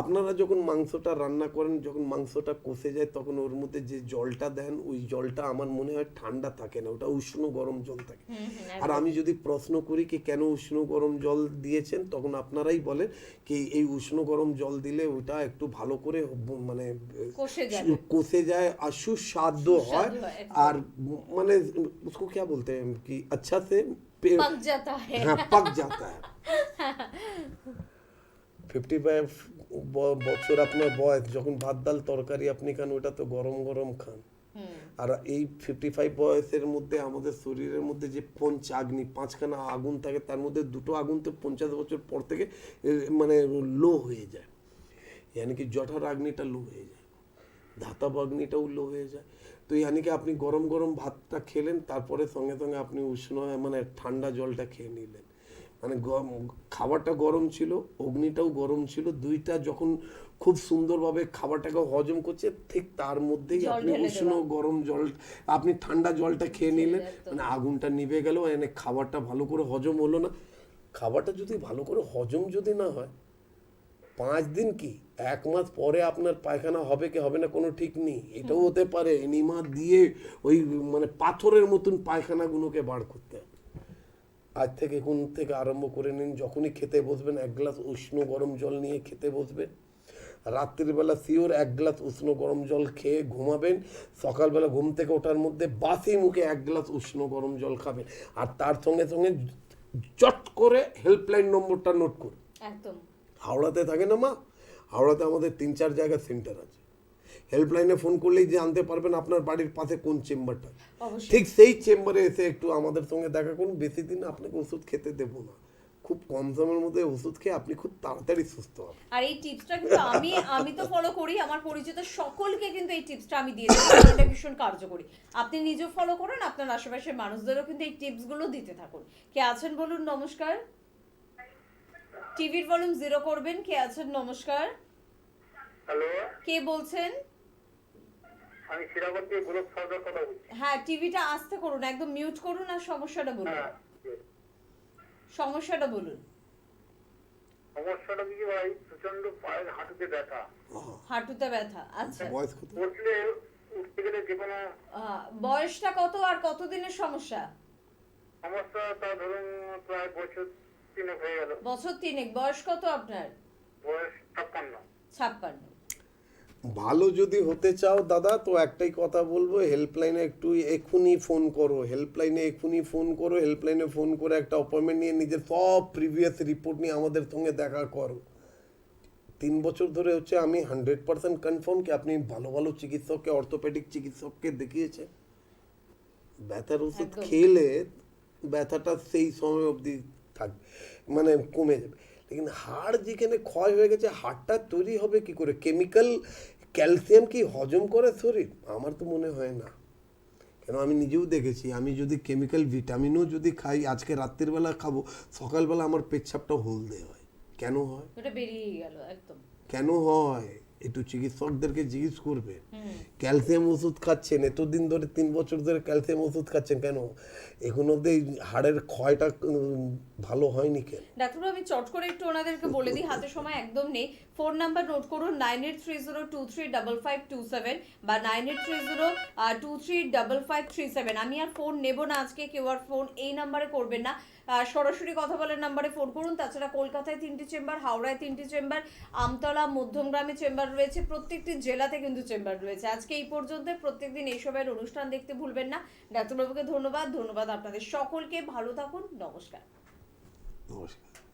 Speaker 2: আপনারা যখন মাংসটা রান্না করেন, যখন মাংসটা কষে যায় তখন ওর মধ্যে যে জলটা দেন ওই জলটা আমার মনে হয় ঠান্ডা থাকে না, ওটা উষ্ণ গরম জল থাকে। আর আমি যদি প্রশ্ন করি কি কেন উষ্ণ গরম জল দিয়েছেন, তখন আপনারাই বলেন কি এই উষ্ণ গরম জল দিলে ওটা একটু ভালো করে মানে কষে যায় আর সুস্বাদু হয়, আর মানে उसको क्या बोलते हैं कि अच्छा से
Speaker 1: पक जाता है।
Speaker 2: हाँ, पक जाता है। 55 বছর আপনার বয়স, যখন ভাত ডাল তরকারি আপনি খান ওটা তো গরম গরম খান। আর এই 55 বয়সের মধ্যে আমাদের শরীরের মধ্যে যে পঞ্চাগ্নি, 5খানা আগুন থাকে, তার মধ্যে 2টো আগুন তো 50 বছর পর থেকে মানে লো হয়ে যায়। यानी कि জঠার আগ্নিটা লো হয়ে যায়, ধাতব আগ্নিটাও লো হয়ে যায়। তো यानी कि আপনি গরম গরম ভাতটা খেলেন, তারপরে সঙ্গে সঙ্গে আপনি উষ্ণ মানে ঠান্ডা জলটা খেয়ে নিলেন, মানে খাবারটা গরম ছিল, অগ্নিটাও গরম ছিল, দুইটা যখন খুব সুন্দরভাবে খাবারটাকে হজম করছে, ঠিক তার মধ্যেই আপনি উষ্ণ গরম জল, আপনি ঠান্ডা জলটা খেয়ে নিলেন, মানে আগুনটা নিভে গেল, মানে খাবারটা ভালো করে হজম হলো না। খাবারটা যদি ভালো করে হজম যদি না হয়, 5 দিন কি 1 মাস পরে আপনার পায়খানা হবে কি হবে না কোনো ঠিক নেই। এটাও হতে পারে এনিমা দিয়ে ওই মানে পাথরের মতন পায়খানাগুলোকে বার করতে হবে। আজ থেকে কোন থেকে আরম্ভ করে নিন, যখনই খেতে বসবেন 1 গ্লাস উষ্ণ গরম জল নিয়ে খেতে বসবেন, রাত্রিবেলা শিওর 1 গ্লাস উষ্ণ গরম জল খেয়ে ঘুমাবেন, সকালবেলা ঘুম থেকে ওঠার মধ্যে বাসি মুখে 1 গ্লাস উষ্ণ গরম জল খাবেন, আর তার সঙ্গে সঙ্গে চট করে হেল্পলাইন নম্বরটা নোট করুন।
Speaker 1: একদম।
Speaker 2: হাওড়াতে থাকে না মা, হাওড়াতে আমাদের 3-4 জায়গায় সেন্টার আছে, হেল্পলাইনে ফোন করলেই জানতে পারবেন আপনার বাড়ির পাশে কোন চেম্বারটা, ঠিক সেই চেম্বারে এসে একটু আমাদের সঙ্গে দেখা করুন। বেশি দিন আপনাকে ওষুধ খেতে দেব না, খুব কম সময়ের মধ্যে ওষুধ খেয়ে আপনি খুব তাড়াতাড়ি সুস্থ হবেন।
Speaker 1: আর এই টিপসটা কিন্তু আমি তো ফলো করি, আমার পরিচিত সকলকে কিন্তু এই টিপসটা আমি দিয়ে দিই, এটা ভীষণ কার্যকরী। আপনি নিজেও ফলো করুন, আপনার আশেপাশের মানুষদেরও কিন্তু এই টিপসগুলো দিতে থাকুন। কে আছেন বলুন? নমস্কার। টিভির ভলিউম 0 করবেন। কে আছেন? নমস্কার।
Speaker 3: হ্যালো,
Speaker 1: কে বলছেন?
Speaker 3: আমি শিরাবতী গ্রুপ সরকার কথা বলছি।
Speaker 1: হ্যাঁ, টিভিটা আস্তে করুন, একদম মিউট করুন, আর সমস্যাটা বলুন। সমস্যাটা বলুন।
Speaker 3: সমস্যাটা কি ভাই, প্রচন্ড পায়ের হাঁটুতে ব্যথা।
Speaker 1: হাঁটুতে ব্যথা। আচ্ছা,
Speaker 2: বয়স কত?
Speaker 3: উঠলে উঠতে গেলে যে কোনো
Speaker 1: বয়সটা কত আর কতদিনের সমস্যা?
Speaker 3: সমস্যা, তা ধরুন প্রায় বছর 3 হয়ে গেল।
Speaker 1: বছর 3। বয়স কত আপনার?
Speaker 3: বয়স 56।
Speaker 1: 56।
Speaker 2: ভালো যদি হতে চাও দাদা, তো একটাই কথা বলবো, হেল্পলাইনে একটু এক্ষুনি ফোন করো, হেল্পলাইনে এক্ষুনি ফোন করো, হেল্পলাইনে ফোন করে একটা অ্যাপয়েন্টমেন্ট নিয়ে নিজের সব প্রিভিয়াস রিপোর্ট নিয়ে আমাদের সঙ্গে দেখা করো। 3 বছর ধরে হচ্ছে আমি 100% কনফার্ম কি আপনি ভালো ভালো চিকিৎসককে, অর্থোপেডিক চিকিৎসককে দেখিয়েছেন। ব্যথার ওষুধ খেলে ব্যথাটা সেই সময় অবধি থাকবে, মানে কমে যাবে, लेकिन হাড় যেখানে ক্ষয় হয়ে গেছে, হাড়টা তৈরি হবে কি করে? কেমিক্যাল ক্যালসিয়াম কি হজম করে শরীর? আমার তো মনে হয় না। কেন আমি নিজেও দেখেছি, আমি যদি কেমিক্যাল ভিটামিনও যদি খাই, আজকে রাত্রির বেলা খাবো, সকালবেলা আমার পেচ্ছাপটা হলদে হয়। কেন হয়?
Speaker 1: ওটা বেরিয়ে গেল একদম।
Speaker 2: কেন হয়? একটু চিকিৎসকদেরকে জিজ্ঞেস করবে। ক্যালসিয়াম ওষুধ খাচ্ছেন এতদিন ধরে, 3 বছর ধরে ক্যালসিয়াম ওষুধ খাচ্ছেন কেন? এখন অব্দি হাড়ের ক্ষয়টা ভালো হয়নি কেন?
Speaker 1: ডাক্তারবাবু, আমি চট করে একটু ওনাদেরকে বলে দিই, হাতে সময় একদম নেই। ফোন নাম্বার নোট করুন, 9830235527 বা 9830235537। আমি আর ফোন নেব না আজকে, কেউ আর ফোন এই নাম্বারে করবেন না। সরাসরি কথা বলার নাম্বারে ফোন করুন। তাছাড়া কলকাতায় 3টি চেম্বার, হাওড়ায় 3টি চেম্বার, আমতলা, মধ্যমগ্রামে চেম্বার রয়েছে, প্রত্যেকটি জেলাতে কিন্তু চেম্বার রয়েছে। আজকে এই পর্যন্ত। প্রত্যেকদিন এইসবের অনুষ্ঠান দেখতে ভুলবেন না। ডাক্তারবাবুকে ধন্যবাদ আপনাদের সকলকে। ভালো থাকুন। নমস্কার।
Speaker 2: নমস্কার।